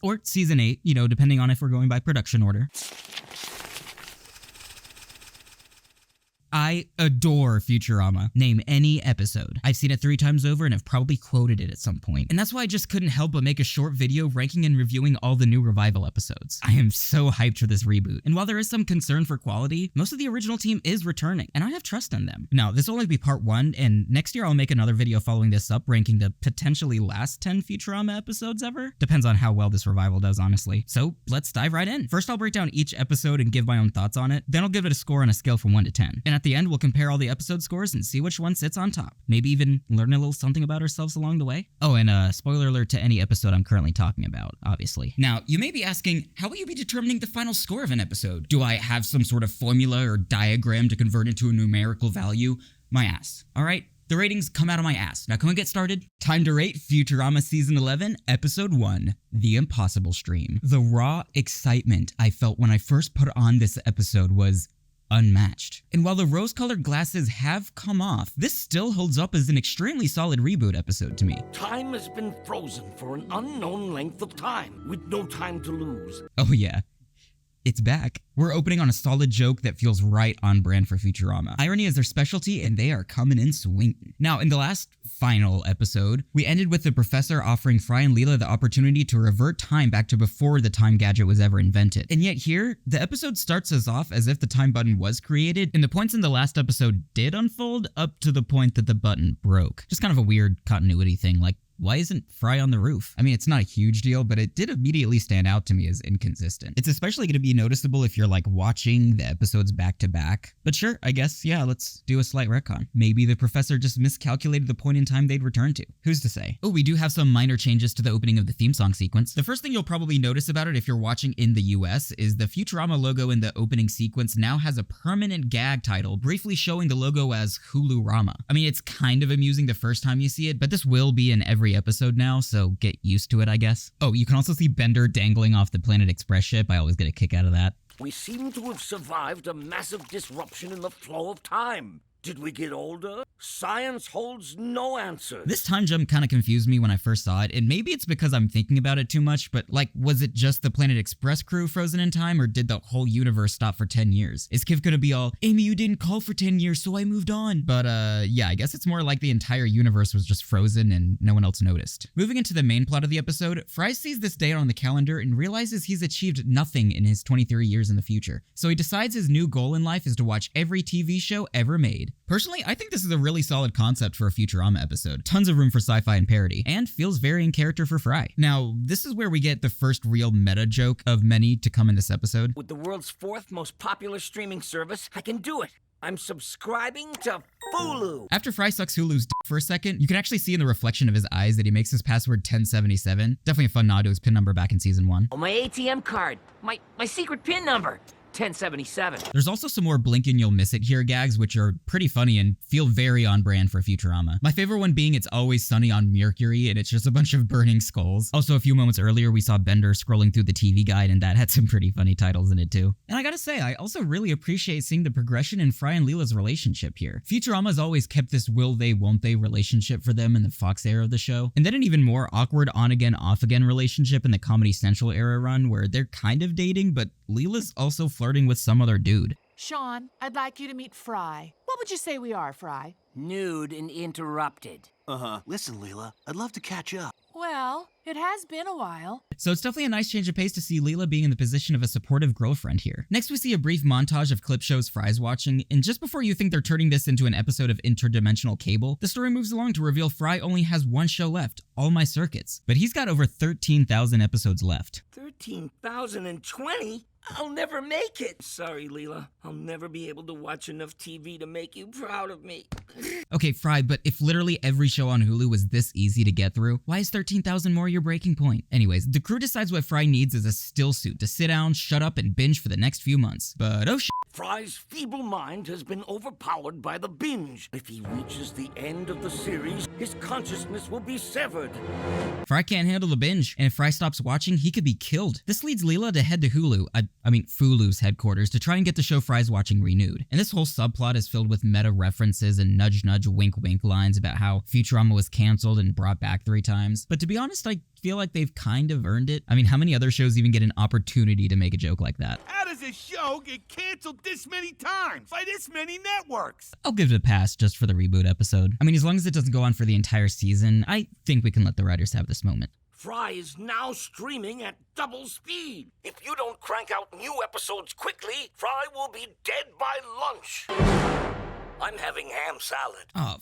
Or season 8, you know, depending on if we're going by production order. I adore Futurama. Name any episode. I've seen it 3 times over and have probably quoted it at some point. And that's why I just couldn't help but make a short video ranking and reviewing all the new revival episodes. I am so hyped for this reboot. And while there is some concern for quality, most of the original team is returning, and I have trust in them. Now, this will only be part 1, and next year I'll make another video following this up, ranking the potentially last 10 Futurama episodes ever. Depends on how well this revival does, honestly. So let's dive right in. First, I'll break down each episode and give my own thoughts on it. Then I'll give it a score on a scale from 1 to 10. And at the end, we'll compare all the episode scores and see which one sits on top. Maybe even learn a little something about ourselves along the way. Oh, and spoiler alert to any episode I'm currently talking about, obviously. Now, you may be asking, how will you be determining the final score of an episode? Do I have some sort of formula or diagram to convert into a numerical value? My ass. All right? The ratings come out of my ass. Now can we get started? Time to rate Futurama Season 11, Episode 1, The Impossible Stream. The raw excitement I felt when I first put on this episode was unmatched. And while the rose-colored glasses have come off, this still holds up as an extremely solid reboot episode to me. Time has been frozen for an unknown length of time, with no time to lose. Oh yeah. It's back. We're opening on a solid joke that feels right on brand for Futurama. Irony is their specialty, and they are coming in swinging. Now, in the last final episode, we ended with the professor offering Fry and Leela the opportunity to revert time back to before the time gadget was ever invented. And yet here, the episode starts us off as if the time button was created, and the points in the last episode did unfold up to the point that the button broke. Just kind of a weird continuity thing, like, why isn't Fry on the roof? I mean, it's not a huge deal, but it did immediately stand out to me as inconsistent. It's especially going to be noticeable if you're like watching the episodes back to back. But sure, I guess, yeah, let's do a slight retcon. Maybe the professor just miscalculated the point in time they'd return to. Who's to say? Oh, we do have some minor changes to the opening of the theme song sequence. The first thing you'll probably notice about it if you're watching in the US is the Futurama logo in the opening sequence now has a permanent gag title, briefly showing the logo as Hulu-Rama. I mean, it's kind of amusing the first time you see it, but this will be in every episode now, so get used to it, I guess. Oh, you can also see Bender dangling off the Planet Express ship. I always get a kick out of that. We seem to have survived a massive disruption in the flow of time. Did we get older? Science holds no answer. This time jump kind of confused me when I first saw it, and maybe it's because I'm thinking about it too much, but like, was it just the Planet Express crew frozen in time, or did the whole universe stop for 10 years? Is Kif gonna be all, Amy, you didn't call for 10 years, so I moved on? But yeah, I guess it's more like the entire universe was just frozen and no one else noticed. Moving into the main plot of the episode, Fry sees this day on the calendar and realizes he's achieved nothing in his 23 years in the future. So he decides his new goal in life is to watch every TV show ever made. Personally, I think this is a really solid concept for a Futurama episode. Tons of room for sci-fi and parody, and feels very in character for Fry. Now, this is where we get the first real meta joke of many to come in this episode. With the world's 4th most popular streaming service, I can do it. I'm subscribing to Hulu. After Fry sucks Hulu's dick for a second, you can actually see in the reflection of his eyes that he makes his password 1077. Definitely a fun nod to his PIN number back in season 1. Oh, my ATM card. My secret PIN number. 1077. There's also some more blink and you'll miss it here gags, which are pretty funny and feel very on brand for Futurama. My favorite one being It's Always Sunny on Mercury, and it's just a bunch of burning skulls. Also, a few moments earlier, we saw Bender scrolling through the TV guide, and that had some pretty funny titles in it too. And I gotta say, I also really appreciate seeing the progression in Fry and Leela's relationship here. Futurama's always kept this will they, won't they relationship for them in the Fox era of the show, and then an even more awkward on-again, off-again relationship in the Comedy Central era run, where they're kind of dating, but Leela's also flirting with some other dude. Sean, I'd like you to meet Fry. What would you say we are, Fry? Nude and interrupted. Listen, Leela, I'd love to catch up. Well, it has been a while. So it's definitely a nice change of pace to see Leela being in the position of a supportive girlfriend here. Next, we see a brief montage of clip shows Fry's watching, and just before you think they're turning this into an episode of Interdimensional Cable, the story moves along to reveal Fry only has one show left, All My Circuits. But he's got over 13,000 episodes left. 13,020? I'll never make it. Sorry, Leela. I'll never be able to watch enough TV to make you proud of me. Okay, Fry, but if literally every show on Hulu was this easy to get through, why is 13,000 more your breaking point? Anyways, the crew decides what Fry needs is a still suit to sit down, shut up, and binge for the next few months. But oh shit. Fry's feeble mind has been overpowered by the binge. If he reaches the end of the series, his consciousness will be severed. Fry can't handle the binge, and if Fry stops watching, he could be killed. This leads Leela to head to Hulu's headquarters to try and get the show Fry's watching renewed. And this whole subplot is filled with meta references and nudge nudge wink wink lines about how Futurama was canceled and brought back 3 times. But to be honest, I feel like they've kind of earned it. I mean, how many other shows even get an opportunity to make a joke like that? How does a show get canceled this many times by this many networks? I'll give it a pass just for the reboot episode. I mean, as long as it doesn't go on for the entire season, I think we can let the writers have this moment. Fry is now streaming at double speed. If you don't crank out new episodes quickly, Fry will be dead by lunch. I'm having ham salad. Oh,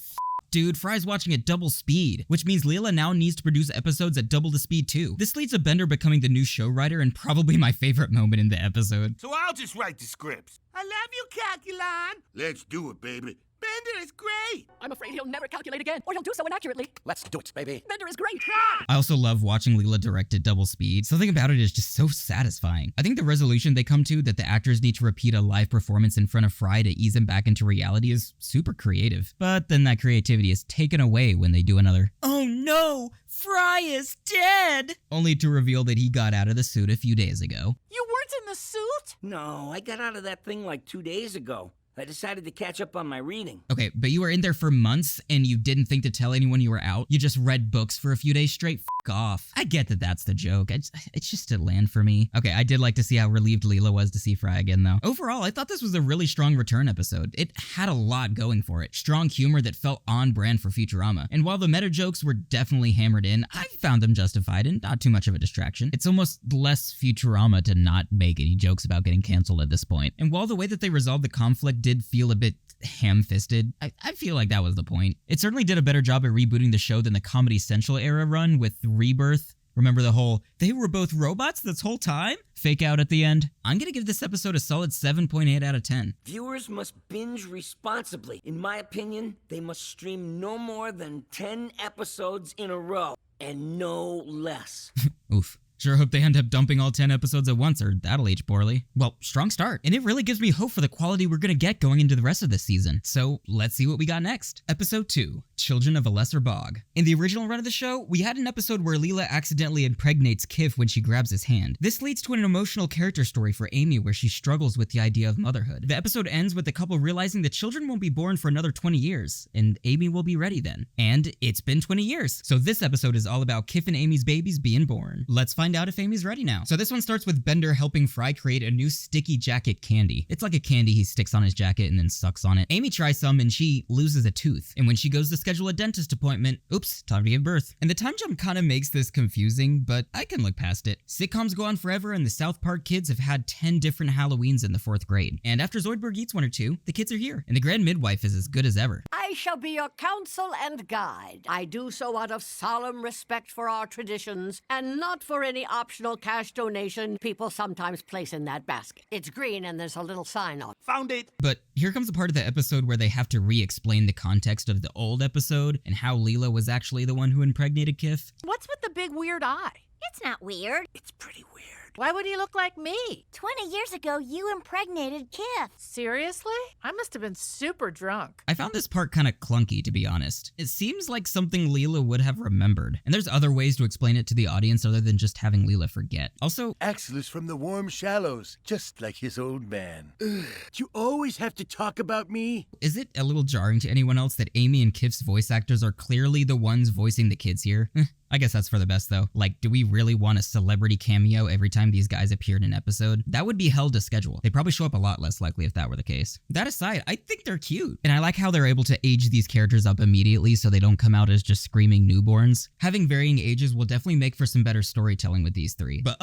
dude, Fry's watching at double speed, which means Leela now needs to produce episodes at double the speed too. This leads to Bender becoming the new show writer and probably my favorite moment in the episode. So I'll just write the scripts. I love you, Calculon. Let's do it, baby. Bender is great. I'm afraid he'll never calculate again, or he'll do so inaccurately. Let's do it, baby. Bender is great. I also love watching Leela direct at double speed. Something about it is just so satisfying. I think the resolution they come to that the actors need to repeat a live performance in front of Fry to ease him back into reality is super creative. But then that creativity is taken away when they do another, "Oh no, Fry is dead!" only to reveal that he got out of the suit a few days ago. You weren't in the suit? No, I got out of that thing like 2 days ago. I decided to catch up on my reading. Okay, but you were in there for months and you didn't think to tell anyone you were out? You just read books for a few days straight? F off. I get that that's the joke. It's just a land for me. Okay, I did like to see how relieved Leela was to see Fry again though. Overall, I thought this was a really strong return episode. It had a lot going for it. Strong humor that felt on brand for Futurama. And while the meta jokes were definitely hammered in, I found them justified and not too much of a distraction. It's almost less Futurama to not make any jokes about getting canceled at this point. And while the way that they resolved the conflict did feel a bit ham-fisted, I feel like that was the point. It certainly did a better job at rebooting the show than the Comedy Central era run with Rebirth. Remember the whole, they were both robots this whole time? Fake out at the end? I'm gonna give this episode a solid 7.8 out of 10. Viewers must binge responsibly. In my opinion, they must stream no more than 10 episodes in a row, and no less. Oof. Sure hope they end up dumping all 10 episodes at once, or that'll age poorly. Well, strong start. And it really gives me hope for the quality we're gonna get going into the rest of this season. So let's see what we got next. Episode 2, Children of a Lesser Bog. In the original run of the show, we had an episode where Leela accidentally impregnates Kif when she grabs his hand. This leads to an emotional character story for Amy where she struggles with the idea of motherhood. The episode ends with the couple realizing the children won't be born for another 20 years, and Amy will be ready then. And it's been 20 years. So this episode is all about Kif and Amy's babies being born. Let's find out if Amy's ready now. So this one starts with Bender helping Fry create a new sticky jacket candy. It's like a candy he sticks on his jacket and then sucks on it. Amy tries some and she loses a tooth. And when she goes to schedule a dentist appointment, oops, time to give birth. And the time jump kind of makes this confusing, but I can look past it. Sitcoms go on forever and the South Park kids have had 10 different Halloweens in the 4th grade. And after Zoidberg eats one or two, the kids are here. And the Grand Midwife is as good as ever. I shall be your counsel and guide. I do so out of solemn respect for our traditions and not for any optional cash donation people sometimes place in that basket. It's green and there's a little sign on it. Found it. But here comes the part of the episode where they have to re-explain the context of the old episode and how Leela was actually the one who impregnated Kif. What's with the big weird eye? It's not weird. It's pretty weird. Why would he look like me? 20 years ago, you impregnated Kif. Seriously? I must have been super drunk. I found this part kind of clunky, to be honest. It seems like something Leela would have remembered, and there's other ways to explain it to the audience other than just having Leela forget. Also, Axel is from the warm shallows, just like his old man. Ugh, you always have to talk about me? is it a little jarring to anyone else that Amy and Kif's voice actors are clearly the ones voicing the kids here? I guess that's for the best though. Like, do we really want a celebrity cameo every time these guys appeared in an episode? That would be hell to schedule. They'd probably show up a lot less likely if that were the case. That aside, I think they're cute. And I like how they're able to age these characters up immediately so they don't come out as just screaming newborns. Having varying ages will definitely make for some better storytelling with these three. But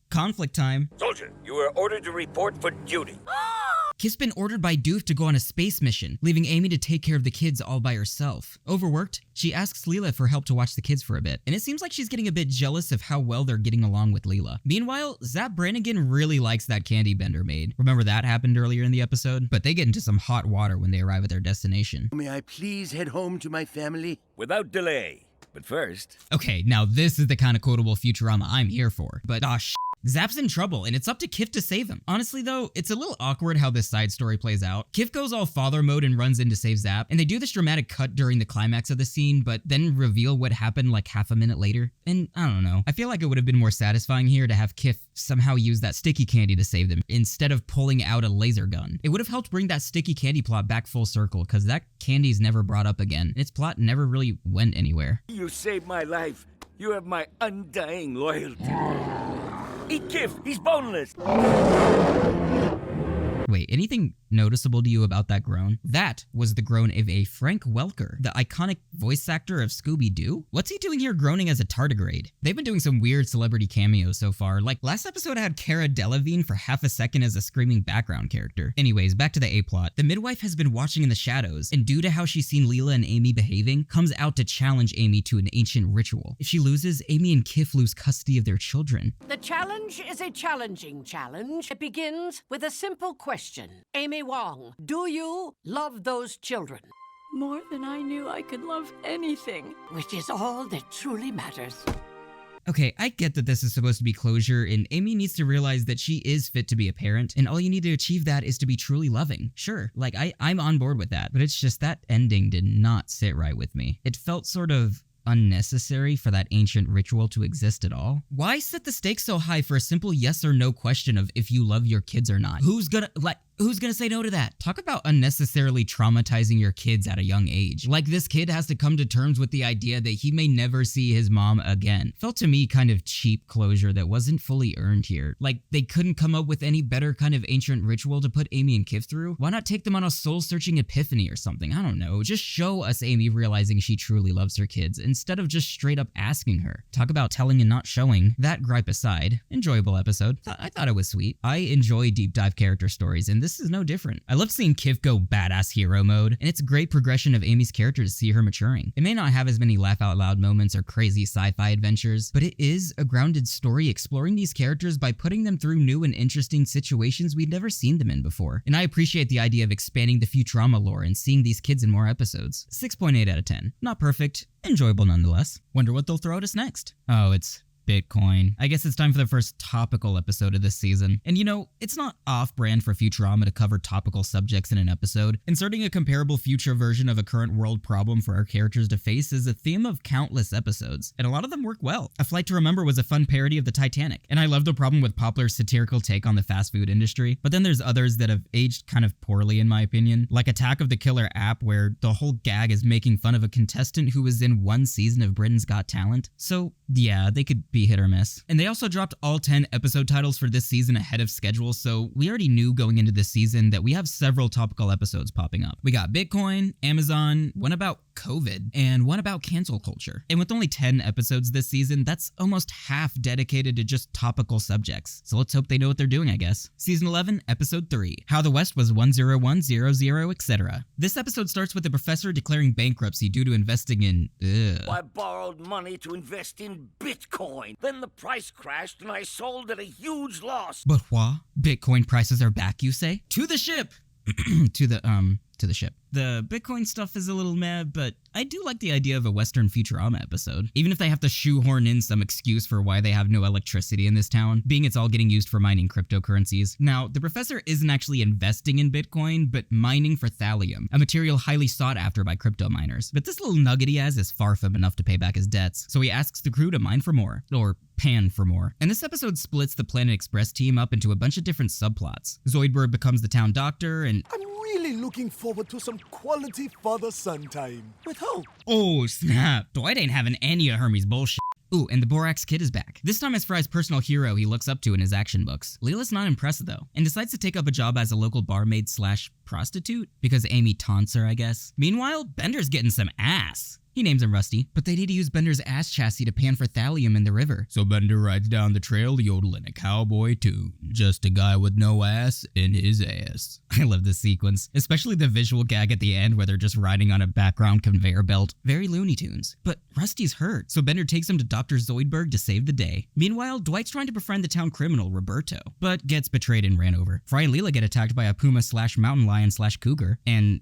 conflict time. Soldier, you are ordered to report for duty. Kif's been ordered by Doof to go on a space mission, leaving Amy to take care of the kids all by herself. Overworked, she asks Leela for help to watch the kids for a bit, and it seems like she's getting a bit jealous of how well they're getting along with Leela. Meanwhile, Zapp Brannigan really likes that candy Bender made. Remember that happened earlier in the episode? But they get into some hot water when they arrive at their destination. May I please head home to my family? Without delay. But first... Okay, now this is the kind of quotable Futurama I'm here for. But Zapp's in trouble, and it's up to Kif to save him. Honestly though, it's a little awkward how this side story plays out. Kif goes all father mode and runs in to save Zapp, and they do this dramatic cut during the climax of the scene, but then reveal what happened like half a minute later. And I don't know, I feel like it would have been more satisfying here to have Kif somehow use that sticky candy to save them, instead of pulling out a laser gun. It would have helped bring that sticky candy plot back full circle, cause that candy's never brought up again, and its plot never really went anywhere. You saved my life. You have my undying loyalty. Eat Kif, he's boneless. Wait, anything noticeable to you about that groan? That was the groan of a Frank Welker, the iconic voice actor of Scooby-Doo. What's he doing here groaning as a tardigrade? They've been doing some weird celebrity cameos so far. Like, last episode I had Cara Delevingne for half a second as a screaming background character. Anyways, back to the A-plot. The midwife has been watching in the shadows, and due to how she's seen Leela and Amy behaving, comes out to challenge Amy to an ancient ritual. If she loses, Amy and Kif lose custody of their children. The challenge is a challenging challenge. It begins with a simple question. Amy Wong, do you love those children? More than I knew I could love anything. Which is all that truly matters. Okay, I get that this is supposed to be closure, and Amy needs to realize that she is fit to be a parent, and all you need to achieve that is to be truly loving. Sure, like, I'm on board with that, but it's just that ending did not sit right with me. It felt sort of unnecessary for that ancient ritual to exist at all. Why set the stakes so high for a simple yes or no question of if you love your kids or not? Who's gonna say no to that? Talk about unnecessarily traumatizing your kids at a young age. Like, this kid has to come to terms with the idea that he may never see his mom again. Felt to me kind of cheap closure that wasn't fully earned here. Like, they couldn't come up with any better kind of ancient ritual to put Amy and Kif through? Why not take them on a soul-searching epiphany or something? I don't know. Just show us Amy realizing she truly loves her kids instead of just straight up asking her. Talk about telling and not showing. That gripe aside, enjoyable episode. I thought it was sweet. I enjoy deep dive character stories, and this is no different. I love seeing Kif go badass hero mode, and it's a great progression of Amy's character to see her maturing. It may not have as many laugh out loud moments or crazy sci-fi adventures, but it is a grounded story exploring these characters by putting them through new and interesting situations we'd never seen them in before. And I appreciate the idea of expanding the Futurama lore and seeing these kids in more episodes. 6.8 out of 10. Not perfect, enjoyable nonetheless. Wonder what they'll throw at us next. Oh, it's Bitcoin. I guess it's time for the first topical episode of this season. And you know, it's not off-brand for Futurama to cover topical subjects in an episode. Inserting a comparable future version of a current world problem for our characters to face is a theme of countless episodes, and a lot of them work well. A Flight to Remember was a fun parody of the Titanic, and I love the problem with Poplar's satirical take on the fast food industry, but then there's others that have aged kind of poorly in my opinion, like Attack of the Killer app, where the whole gag is making fun of a contestant who was in one season of Britain's Got Talent. So yeah, they could be hit or miss. And they also dropped all 10 episode titles for this season ahead of schedule, so we already knew going into this season that we have several topical episodes popping up. We got Bitcoin, Amazon, one about COVID, and one about cancel culture. And with only 10 episodes this season, that's almost half dedicated to just topical subjects. So let's hope they know what they're doing, I guess. Season 11, Episode 3, How the West Was 10100, etc. This episode starts with the professor declaring bankruptcy due to investing in I borrowed money to invest in Bitcoin. Then the price crashed and I sold at a huge loss. But what? Bitcoin prices are back, you say? To the ship! to the ship. The Bitcoin stuff is a little meh, but I do like the idea of a Western Futurama episode. Even if they have to shoehorn in some excuse for why they have no electricity in this town, being it's all getting used for mining cryptocurrencies. Now, the professor isn't actually investing in Bitcoin, but mining for thallium, a material highly sought after by crypto miners. But this little nugget he has is far from enough to pay back his debts, so he asks the crew to mine for more, or pan for more. And this episode splits the Planet Express team up into a bunch of different subplots. Zoidberg becomes the town doctor, and I'm really looking forward to some quality father-son time. With who? oh snap, Dwight ain't having any of Hermes bullshit. Ooh, and the Borax Kid is back. This time as Fry's personal hero he looks up to in his action books. Leela's not impressed though, and decides to take up a job as a local barmaid slash prostitute, because Amy taunts her, I guess. Meanwhile, Bender's getting some ass. He names him Rusty, but they need to use Bender's ass chassis to pan for thallium in the river. So Bender rides down the trail yodeling a cowboy tune. Just a guy with no ass in his ass. I love this sequence, especially the visual gag at the end where they're just riding on a background conveyor belt. Very Looney Tunes. But Rusty's hurt, so Bender takes him to Dr. Zoidberg to save the day. Meanwhile, Dwight's trying to befriend the town criminal, Roberto, but gets betrayed and ran over. Fry and Leela get attacked by a puma slash mountain lion slash cougar, and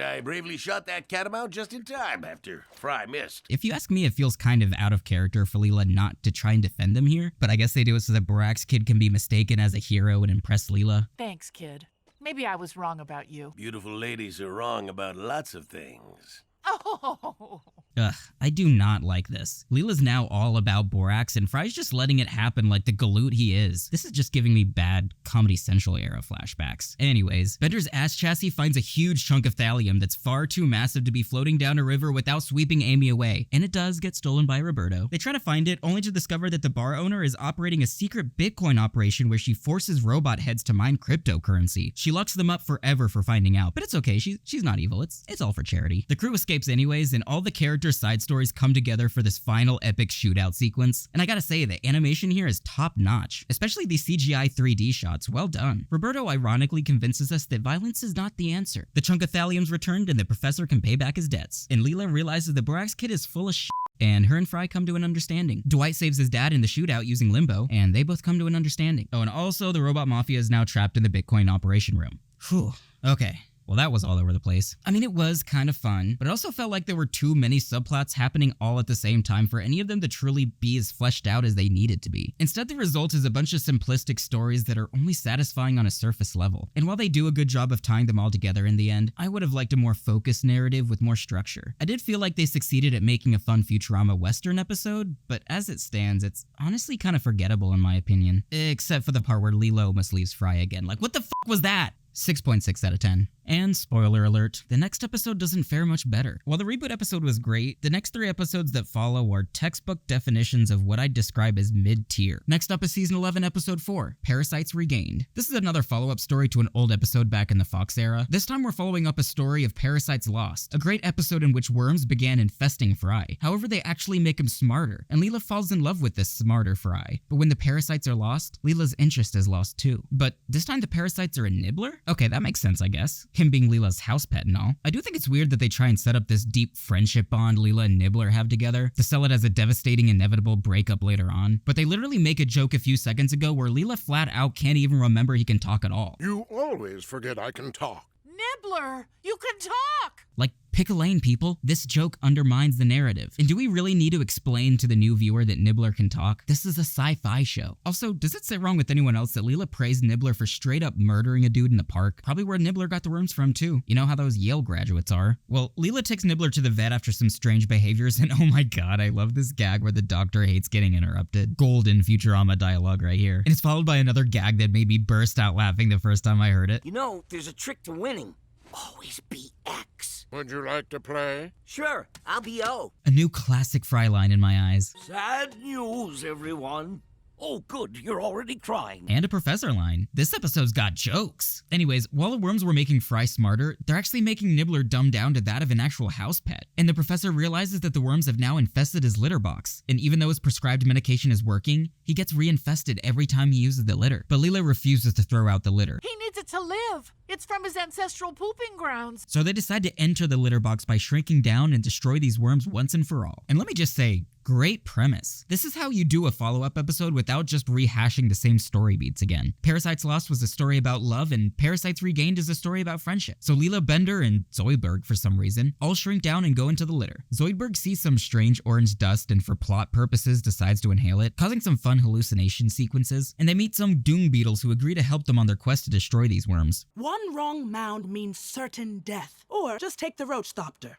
I I bravely shot that catamount just in time after Fry missed. If you ask me, it feels kind of out of character for Leela not to try and defend them here, but I guess they do it so that Borax Kid can be mistaken as a hero and impress Leela. Thanks, kid. Maybe I was wrong about you. Beautiful ladies are wrong about lots of things. Oh! Ugh, I do not like this. Leela's now all about Borax, and Fry's just letting it happen like the galoot he is. This is just giving me bad Comedy Central era flashbacks. Anyways, Bender's ass chassis finds a huge chunk of thallium that's far too massive to be floating down a river without sweeping Amy away, and it does get stolen by Roberto. They try to find it, only to discover that the bar owner is operating a secret Bitcoin operation where she forces robot heads to mine cryptocurrency. She locks them up forever for finding out, but it's okay, she's not evil, it's all for charity. The crew escapes anyways, and all the characters' side stories come together for this final epic shootout sequence. And I gotta say, the animation here is top notch, especially these CGI 3D shots, well done. Roberto ironically convinces us that violence is not the answer. The chunk of thallium's returned and the professor can pay back his debts. And Leela realizes the Borax Kid is full of shit, and her and Fry come to an understanding. Dwight saves his dad in the shootout using Limbo, and they both come to an understanding. Oh, and also the robot mafia is now trapped in the Bitcoin operation room. Whew, okay. Well, that was all over the place. I mean, it was kind of fun, but it also felt like there were too many subplots happening all at the same time for any of them to truly be as fleshed out as they needed to be. Instead, the result is a bunch of simplistic stories that are only satisfying on a surface level. And while they do a good job of tying them all together in the end, I would have liked a more focused narrative with more structure. I did feel like they succeeded at making a fun Futurama Western episode, but as it stands, it's honestly kind of forgettable in my opinion. Except for the part where Leela almost leaves Fry again. Like, what the fuck was that? 6.6 out of 10. And spoiler alert, the next episode doesn't fare much better. While the reboot episode was great, the next 3 episodes that follow are textbook definitions of what I'd describe as mid-tier. Next up is season 11 episode 4, Parasites Regained. This is another follow-up story to an old episode back in the Fox era. This time we're following up a story of Parasites Lost, a great episode in which worms began infesting Fry. However, they actually make him smarter, and Leela falls in love with this smarter Fry. But when the parasites are lost, Leela's interest is lost too. But this time the parasites are a nibbler? Okay, that makes sense, I guess. Him being Leela's house pet and all. I do think it's weird that they try and set up this deep friendship bond Leela and Nibbler have together to sell it as a devastating, inevitable breakup later on. But they literally make a joke a few seconds ago where Leela flat out can't even remember he can talk at all. You always forget I can talk. Nibbler, you can talk! Like, pick a lane, people. This joke undermines the narrative. And do we really need to explain to the new viewer that Nibbler can talk? This is a sci-fi show. Also, does it sit wrong with anyone else that Leela praised Nibbler for straight up murdering a dude in the park? Probably where Nibbler got the worms from too. You know how those Yale graduates are. Well, Leela takes Nibbler to the vet after some strange behaviors, and oh my god, I love this gag where the doctor hates getting interrupted. Golden Futurama dialogue right here. And it's followed by another gag that made me burst out laughing the first time I heard it. You know, there's a trick to winning. Always be X. Would you like to play? Sure, I'll be O. A new classic Fry line in my eyes. Sad news, everyone. Oh, good, you're already crying. And a professor line. This episode's got jokes. Anyways, while the worms were making Fry smarter, they're actually making Nibbler dumb down to that of an actual house pet. And the professor realizes that the worms have now infested his litter box. And even though his prescribed medication is working, he gets reinfested every time he uses the litter. But Leela refuses to throw out the litter. He needs it to live. It's from his ancestral pooping grounds. So they decide to enter the litter box by shrinking down and destroy these worms once and for all. And let me just say, great premise. This is how you do a follow-up episode without just rehashing the same story beats again. Parasites Lost was a story about love, and Parasites Regained is a story about friendship. So Leela, Bender, and Zoidberg, for some reason, all shrink down and go into the litter. Zoidberg sees some strange orange dust and for plot purposes decides to inhale it, causing some fun hallucination sequences, and they meet some Doom Beetles who agree to help them on their quest to destroy these worms. One wrong mound means certain death. Or just take the roach thopter.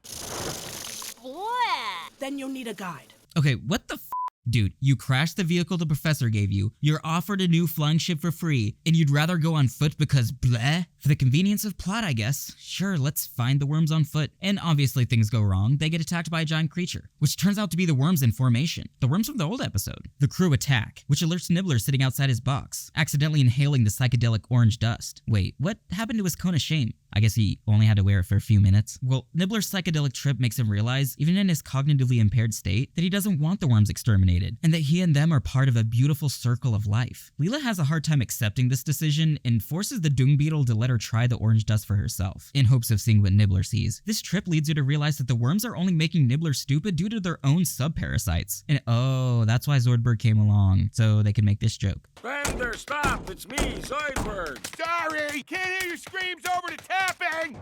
What? Then you'll need a guide. Okay, what the f***? Dude, you crashed the vehicle the professor gave you, you're offered a new flying ship for free, and you'd rather go on foot because bleh? For the convenience of plot, I guess. Sure, let's find the worms on foot. And obviously things go wrong. They get attacked by a giant creature, which turns out to be the worms in formation. The worms from the old episode. The crew attack, which alerts Nibbler sitting outside his box, accidentally inhaling the psychedelic orange dust. Wait, what happened to his cone of shame? I guess he only had to wear it for a few minutes. Well, Nibbler's psychedelic trip makes him realize, even in his cognitively impaired state, that he doesn't want the worms exterminated, and that he and them are part of a beautiful circle of life. Leela has a hard time accepting this decision and forces the Doom Beetle to let her try the orange dust for herself, in hopes of seeing what Nibbler sees. This trip leads her to realize that the worms are only making Nibbler stupid due to their own sub-parasites. And oh, that's why Zoidberg came along, so they could make this joke. Bender, stop! It's me, Zoidberg! Sorry! Can't hear your screams over the tapping!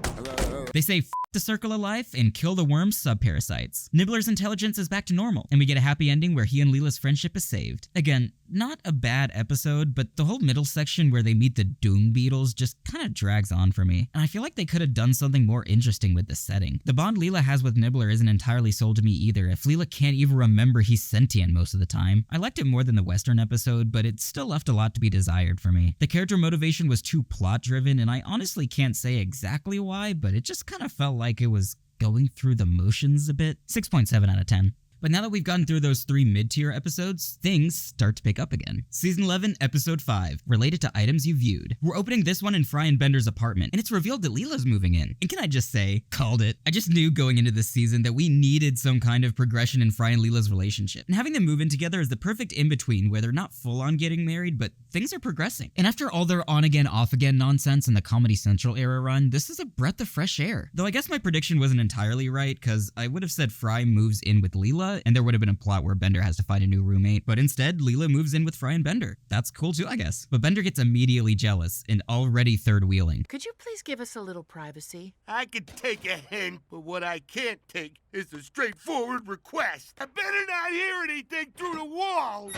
They say f the circle of life and kill the worm's subparasites. Nibbler's intelligence is back to normal, and we get a happy ending where he and Leela's friendship is saved. Again, not a bad episode, but the whole middle section where they meet the Doom Beetles just kind of drags on for me, and I feel like they could have done something more interesting with the setting. The bond Leela has with Nibbler isn't entirely sold to me either, if Leela can't even remember he's sentient most of the time. I liked it more than the Western episode, but it still left a lot to be desired for me. The character motivation was too plot-driven, and I honestly can't say exactly why, but it just kind of felt like it was going through the motions a bit. 6.7 out of 10. But now that we've gotten through those 3 mid-tier episodes, things start to pick up again. Season 11, Episode 5, related to items you viewed. We're opening this one in Fry and Bender's apartment, and it's revealed that Leela's moving in. And can I just say, called it. I just knew going into this season that we needed some kind of progression in Fry and Leela's relationship. And having them move in together is the perfect in-between where they're not full-on getting married, but things are progressing. And after all their on-again, off-again nonsense in the Comedy Central era run, this is a breath of fresh air. Though I guess my prediction wasn't entirely right, because I would have said Fry moves in with Leela, and there would have been a plot where Bender has to find a new roommate, but instead, Leela moves in with Fry and Bender. That's cool too, I guess. But Bender gets immediately jealous and already third-wheeling. Could you please give us a little privacy? I could take a hint, but what I can't take is a straightforward request. I better not hear anything through the wall!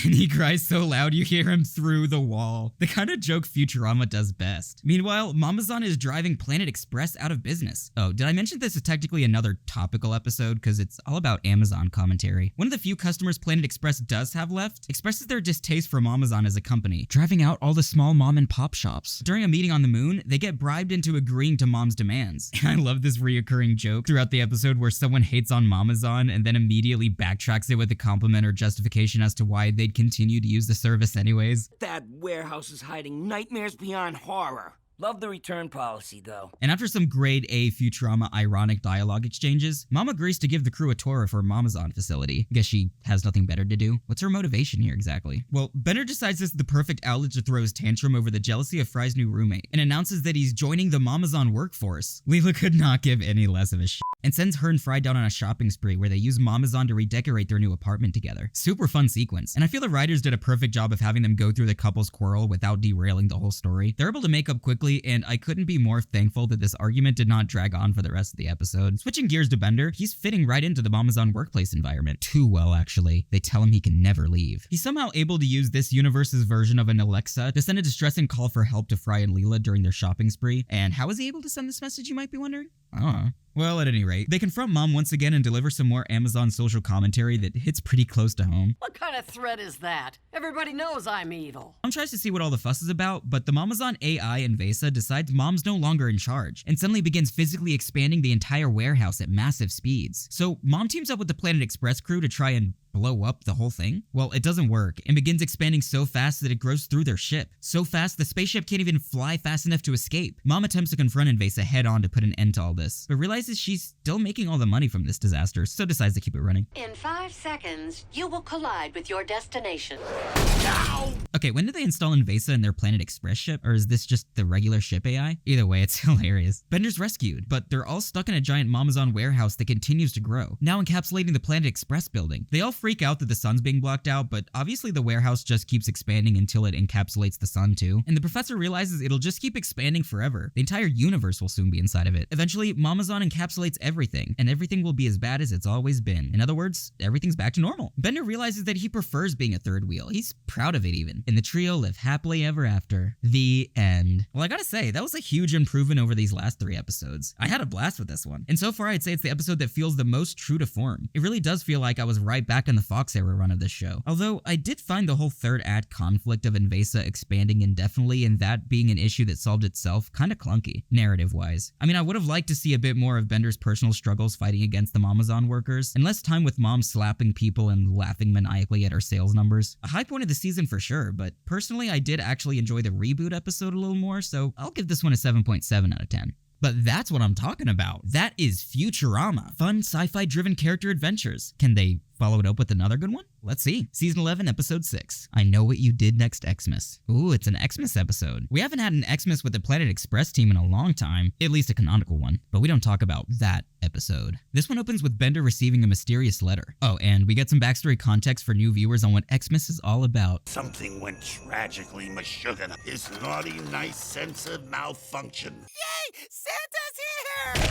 And he cries so loud you hear him through the wall. The kind of joke Futurama does best. Meanwhile, Mamazon is driving Planet Express out of business. Oh, did I mention this is technically another topical episode because it's all about Amazon commentary. One of the few customers Planet Express does have left expresses their distaste for Mamazon as a company, driving out all the small mom and pop shops. During a meeting on the moon, they get bribed into agreeing to Mom's demands. And I love this reoccurring joke throughout the episode where someone hates on Mamazon and then immediately backtracks it with a compliment or justification as to why they'd continue to use the service anyways. That warehouse is hiding nightmares beyond horror. Love the return policy, though. And after some grade A Futurama ironic dialogue exchanges, Mom agrees to give the crew a tour of her Mamazon facility. I guess she has nothing better to do. What's her motivation here exactly? Well, Bender decides this is the perfect outlet to throw his tantrum over the jealousy of Fry's new roommate, and announces that he's joining the Mamazon workforce. Leela could not give any less of a shit, and sends her and Fry down on a shopping spree where they use Mamazon to redecorate their new apartment together. Super fun sequence, and I feel the writers did a perfect job of having them go through the couple's quarrel without derailing the whole story. They're able to make up quickly, and I couldn't be more thankful that this argument did not drag on for the rest of the episode. Switching gears to Bender, he's fitting right into the Mamazon workplace environment. Too well, actually. They tell him he can never leave. He's somehow able to use this universe's version of an Alexa to send a distressing call for help to Fry and Leela during their shopping spree. And how is he able to send this message, you might be wondering? I don't know. Well, at any rate, they confront Mom once again and deliver some more Amazon social commentary that hits pretty close to home. What kind of threat is that? Everybody knows I'm evil. Mom tries to see what all the fuss is about, but the Mamazon AI Invasa decides Mom's no longer in charge, and suddenly begins physically expanding the entire warehouse at massive speeds. So Mom teams up with the Planet Express crew to try and blow up the whole thing? Well, it doesn't work, and begins expanding so fast that it grows through their ship. So fast, the spaceship can't even fly fast enough to escape. Mom attempts to confront Invasa head-on to put an end to all this, but realizes she's still making all the money from this disaster, so decides to keep it running. In 5 seconds, you will collide with your destination. Ow! Okay, when did they install Invasa in their Planet Express ship, or is this just the regular ship AI? Either way, it's hilarious. Bender's rescued, but they're all stuck in a giant Mamazon warehouse that continues to grow, now encapsulating the Planet Express building. They all freak out that the sun's being blocked out, but obviously the warehouse just keeps expanding until it encapsulates the sun too, and the professor realizes it'll just keep expanding forever. The entire universe will soon be inside of it. Eventually, Mamazon encapsulates everything, and everything will be as bad as it's always been. In other words, everything's back to normal. Bender realizes that he prefers being a third wheel. He's proud of it even. And the trio live happily ever after. The end. Well, I gotta say, that was a huge improvement over these last 3 episodes. I had a blast with this one. And so far, I'd say it's the episode that feels the most true to form. It really does feel like I was right back in the Fox era run of this show. Although, I did find the whole third act conflict of Invasa expanding indefinitely and that being an issue that solved itself kinda clunky, narrative-wise. I mean, I would have liked to see a bit more of Bender's personal struggles fighting against the Mamazon workers, and less time with Mom slapping people and laughing maniacally at her sales numbers. A high point of the season for sure, but personally I did actually enjoy the reboot episode a little more, so I'll give this one a 7.7 out of 10. But that's what I'm talking about. That is Futurama. Fun, sci-fi driven character adventures. Can they follow it up with another good one? Let's see. Season 11, Episode 6. I Know What You Did Next Xmas. Ooh, it's an Xmas episode. We haven't had an Xmas with the Planet Express team in a long time, at least a canonical one, but we don't talk about that episode. This one opens with Bender receiving a mysterious letter. Oh, and we get some backstory context for new viewers on what Xmas is all about. Something went tragically mashugga. His naughty, nice sense of malfunction. Yay! Santa's here!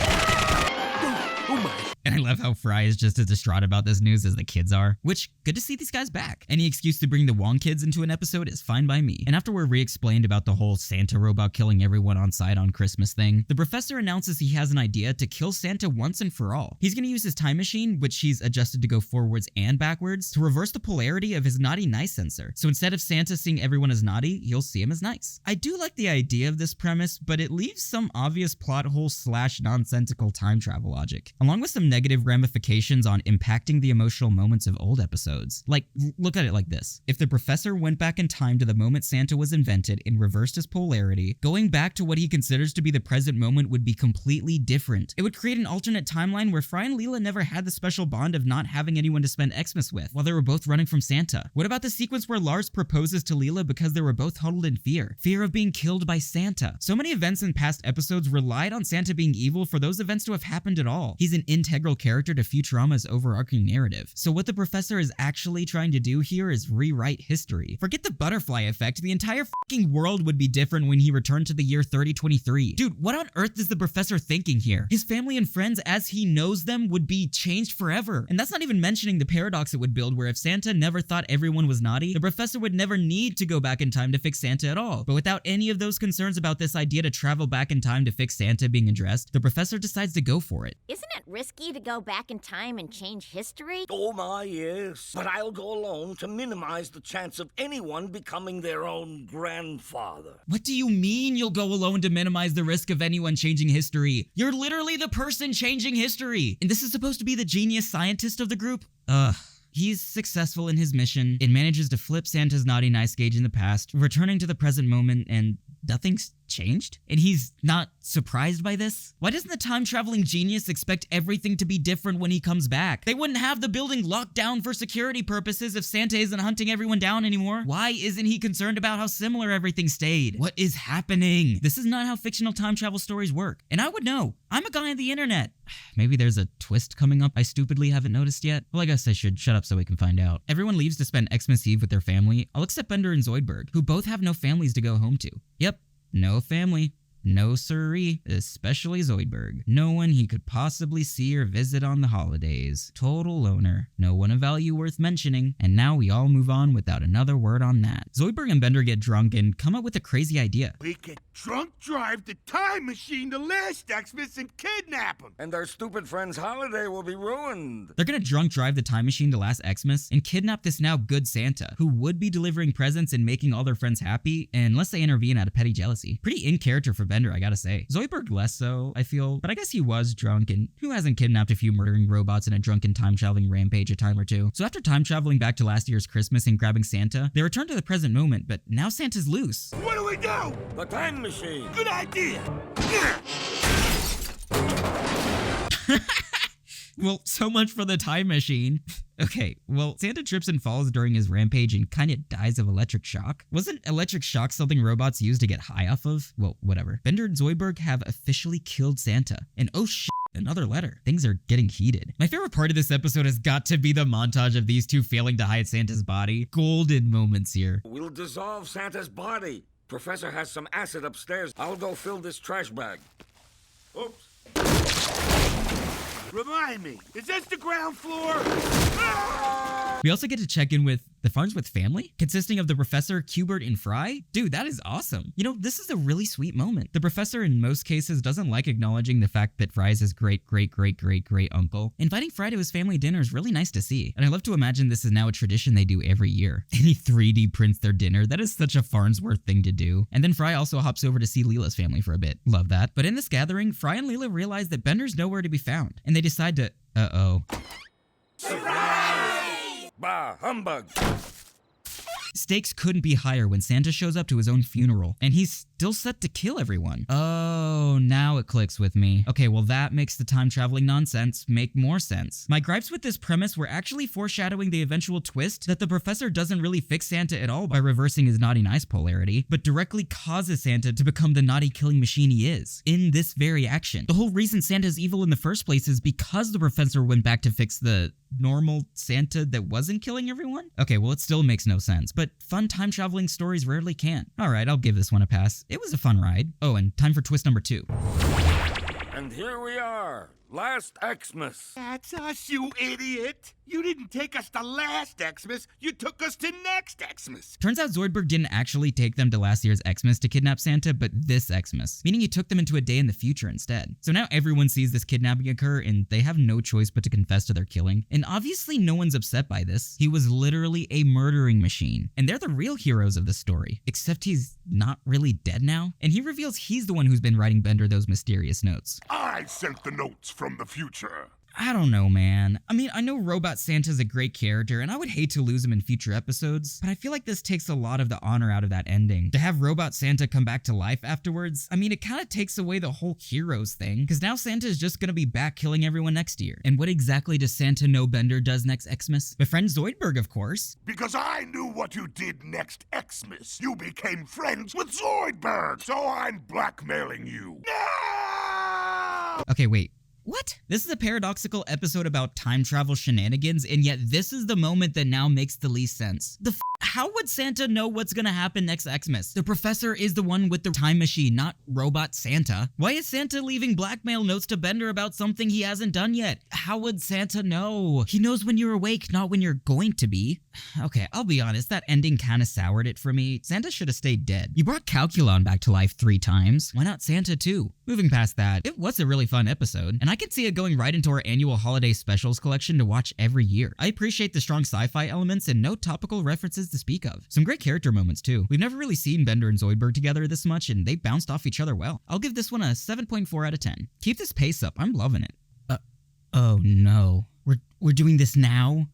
Oh my. And I love how Fry is just as distraught about this news as the kids are. Which, good to see these guys back. Any excuse to bring the Wong kids into an episode is fine by me. And after we're re-explained about the whole Santa robot killing everyone on site on Christmas thing, the professor announces he has an idea to kill Santa once and for all. He's gonna use his time machine, which he's adjusted to go forwards and backwards, to reverse the polarity of his naughty nice sensor. So instead of Santa seeing everyone as naughty, he'll see him as nice. I do like the idea of this premise, but it leaves some obvious plot hole / nonsensical time travel logic, along with some negative ramifications on impacting the emotional moments of old episodes. Like, look at it like this. If the professor went back in time to the moment Santa was invented and reversed his polarity, going back to what he considers to be the present moment would be completely different. It would create an alternate timeline where Fry and Leela never had the special bond of not having anyone to spend Xmas with, while they were both running from Santa. What about the sequence where Lars proposes to Leela because they were both huddled in fear of being killed by Santa? So many events in past episodes relied on Santa being evil for those events to have happened at all. He's an integral character to Futurama's overarching narrative. So what the professor is actually trying to do here is rewrite history. Forget the butterfly effect, the entire fucking world would be different when he returned to the year 3023. Dude, what on earth is the professor thinking here? His family and friends as he knows them would be changed forever. And that's not even mentioning the paradox it would build where if Santa never thought everyone was naughty, the professor would never need to go back in time to fix Santa at all. But without any of those concerns about this idea to travel back in time to fix Santa being addressed, the professor decides to go for it. Isn't it risky to go back in time and change history? Oh my, yes. But I'll go alone to minimize the chance of anyone becoming their own grandfather. What do you mean you'll go alone to minimize the risk of anyone changing history? You're literally the person changing history. And this is supposed to be the genius scientist of the group? Ugh. He's successful in his mission and manages to flip Santa's naughty nice gauge in the past, returning to the present moment, and nothing's changed? And he's not surprised by this? Why doesn't the time-traveling genius expect everything to be different when he comes back? They wouldn't have the building locked down for security purposes if Santa isn't hunting everyone down anymore. Why isn't he concerned about how similar everything stayed? What is happening? This is not how fictional time travel stories work. And I would know. I'm a guy on the internet. Maybe there's a twist coming up I stupidly haven't noticed yet? Well, I guess I should shut up so we can find out. Everyone leaves to spend Xmas Eve with their family, all except Bender and Zoidberg, who both have no families to go home to. Yep, no family. No siree, especially Zoidberg. No one he could possibly see or visit on the holidays. Total loner. No one of value worth mentioning. And now we all move on without another word on that. Zoidberg and Bender get drunk and come up with a crazy idea. We could drunk drive the time machine to last Xmas and kidnap him. And their stupid friend's holiday will be ruined. They're gonna drunk drive the time machine to last Xmas and kidnap this now good Santa, who would be delivering presents and making all their friends happy, unless they intervene out of petty jealousy. Pretty in character for Bender, I gotta say. Zoidberg less so, I feel, but I guess he was drunk, and who hasn't kidnapped a few murdering robots in a drunken time-traveling rampage a time or two? So after time-traveling back to last year's Christmas and grabbing Santa, they return to the present moment, but now Santa's loose. What do we do? The time machine. Good idea. Well, so much for the time machine. Okay, well, Santa trips and falls during his rampage and kinda dies of electric shock. Wasn't electric shock something robots used to get high off of? Well, whatever. Bender and Zoidberg have officially killed Santa. And oh shit, another letter. Things are getting heated. My favorite part of this episode has got to be the montage of these two failing to hide Santa's body. Golden moments here. We'll dissolve Santa's body. Professor has some acid upstairs. I'll go fill this trash bag. Oops. Remind me, is this the ground floor? We also get to check in with the Farnsworth family, consisting of the professor, Q*bert, and Fry. Dude, that is awesome. You know, this is a really sweet moment. The professor, in most cases, doesn't like acknowledging the fact that Fry is his great-great-great-great-great-uncle. Inviting Fry to his family dinner is really nice to see, and I love to imagine this is now a tradition they do every year. And he 3D prints their dinner. That is such a Farnsworth thing to do. And then Fry also hops over to see Leela's family for a bit. Love that. But in this gathering, Fry and Leela realize that Bender's nowhere to be found, and they decide to... Uh-oh. Surprise! Bah, humbug! Stakes couldn't be higher when Santa shows up to his own funeral, and he's still set to kill everyone. Oh, now it clicks with me. Okay, well that makes the time traveling nonsense make more sense. My gripes with this premise were actually foreshadowing the eventual twist that the professor doesn't really fix Santa at all by reversing his naughty nice polarity, but directly causes Santa to become the naughty killing machine he is, in this very action. The whole reason Santa's evil in the first place is because the professor went back to fix the normal Santa that wasn't killing everyone? Okay, well it still makes no sense, but fun time traveling stories rarely can. Alright, I'll give this one a pass. It was a fun ride. Oh, and time for twist number 2. And here we are. Last Xmas. That's us, you idiot. You didn't take us to last Xmas. You took us to next Xmas. Turns out Zoidberg didn't actually take them to last year's Xmas to kidnap Santa, but this Xmas, meaning he took them into a day in the future instead. So now everyone sees this kidnapping occur and they have no choice but to confess to their killing. And obviously no one's upset by this. He was literally a murdering machine. And they're the real heroes of the story, except he's not really dead now. And he reveals he's the one who's been writing Bender those mysterious notes. I sent the notes from the future. I don't know, man. I mean, I know Robot Santa's a great character, and I would hate to lose him in future episodes, but I feel like this takes a lot of the honor out of that ending. To have Robot Santa come back to life afterwards, I mean, it kind of takes away the whole heroes thing, because now Santa is just gonna be back killing everyone next year. And what exactly does Santa know Bender does next Xmas? Befriend Zoidberg, of course. Because I knew what you did next Xmas. You became friends with Zoidberg, so I'm blackmailing you. No! Okay, wait. What? This is a paradoxical episode about time travel shenanigans, and yet this is the moment that now makes the least sense. How would Santa know what's gonna happen next Xmas? The professor is the one with the time machine, not Robot Santa. Why is Santa leaving blackmail notes to Bender about something he hasn't done yet? How would Santa know? He knows when you're awake, not when you're going to be. Okay, I'll be honest, that ending kinda soured it for me. Santa should have stayed dead. You brought Calculon back to life 3 times. Why not Santa too? Moving past that, it was a really fun episode, and I can see it going right into our annual holiday specials collection to watch every year. I appreciate the strong sci-fi elements and no topical references to speak of. Some great character moments too. We've never really seen Bender and Zoidberg together this much, and they bounced off each other well. I'll give this one a 7.4 out of 10. Keep this pace up, I'm loving it. Oh no. We're doing this now?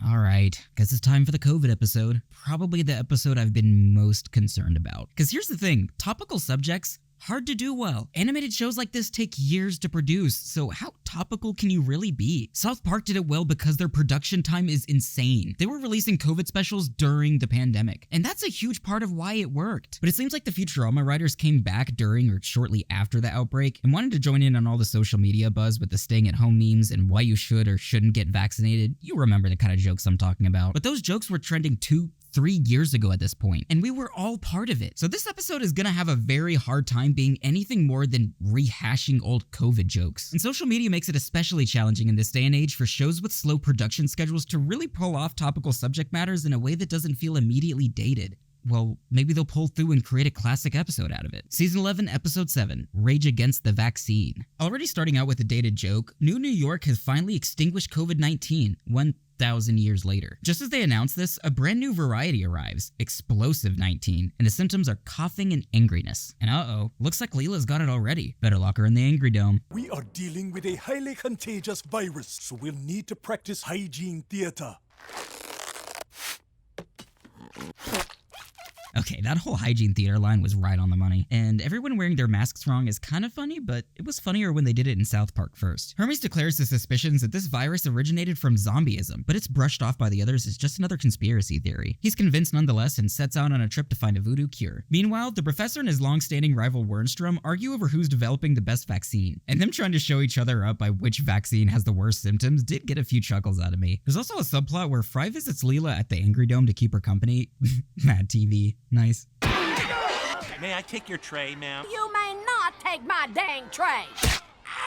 Alright, guess it's time for the COVID episode. Probably the episode I've been most concerned about. Cause here's the thing, topical subjects, hard to do well. Animated shows like this take years to produce, so how topical can you really be? South Park did it well because their production time is insane. They were releasing COVID specials during the pandemic, and that's a huge part of why it worked. But it seems like the Futurama writers came back during or shortly after the outbreak and wanted to join in on all the social media buzz with the staying at home memes and why you should or shouldn't get vaccinated. You remember the kind of jokes I'm talking about. But those jokes were trending 2-3 years ago at this point, and we were all part of it. So this episode is gonna have a very hard time being anything more than rehashing old COVID jokes. And social media makes it especially challenging in this day and age for shows with slow production schedules to really pull off topical subject matters in a way that doesn't feel immediately dated. Well, maybe they'll pull through and create a classic episode out of it. Season 11, Episode 7, Rage Against the Vaccine. Already starting out with a dated joke, New York has finally extinguished COVID-19, 1,000 years later. Just as they announce this, a brand new variety arrives, Explosive 19, and the symptoms are coughing and angriness. And uh-oh, looks like Leela's got it already. Better lock her in the Angry Dome. We are dealing with a highly contagious virus, so we'll need to practice hygiene theater. Okay, that whole hygiene theater line was right on the money. And everyone wearing their masks wrong is kind of funny, but it was funnier when they did it in South Park first. Hermes declares the suspicions that this virus originated from zombieism, but it's brushed off by the others as just another conspiracy theory. He's convinced nonetheless and sets out on a trip to find a voodoo cure. Meanwhile, the professor and his long-standing rival Wernstrom argue over who's developing the best vaccine, and them trying to show each other up by which vaccine has the worst symptoms did get a few chuckles out of me. There's also a subplot where Fry visits Leela at the Angry Dome to keep her company. Mad TV. Nice. May I take your tray, ma'am? You may not take my dang tray!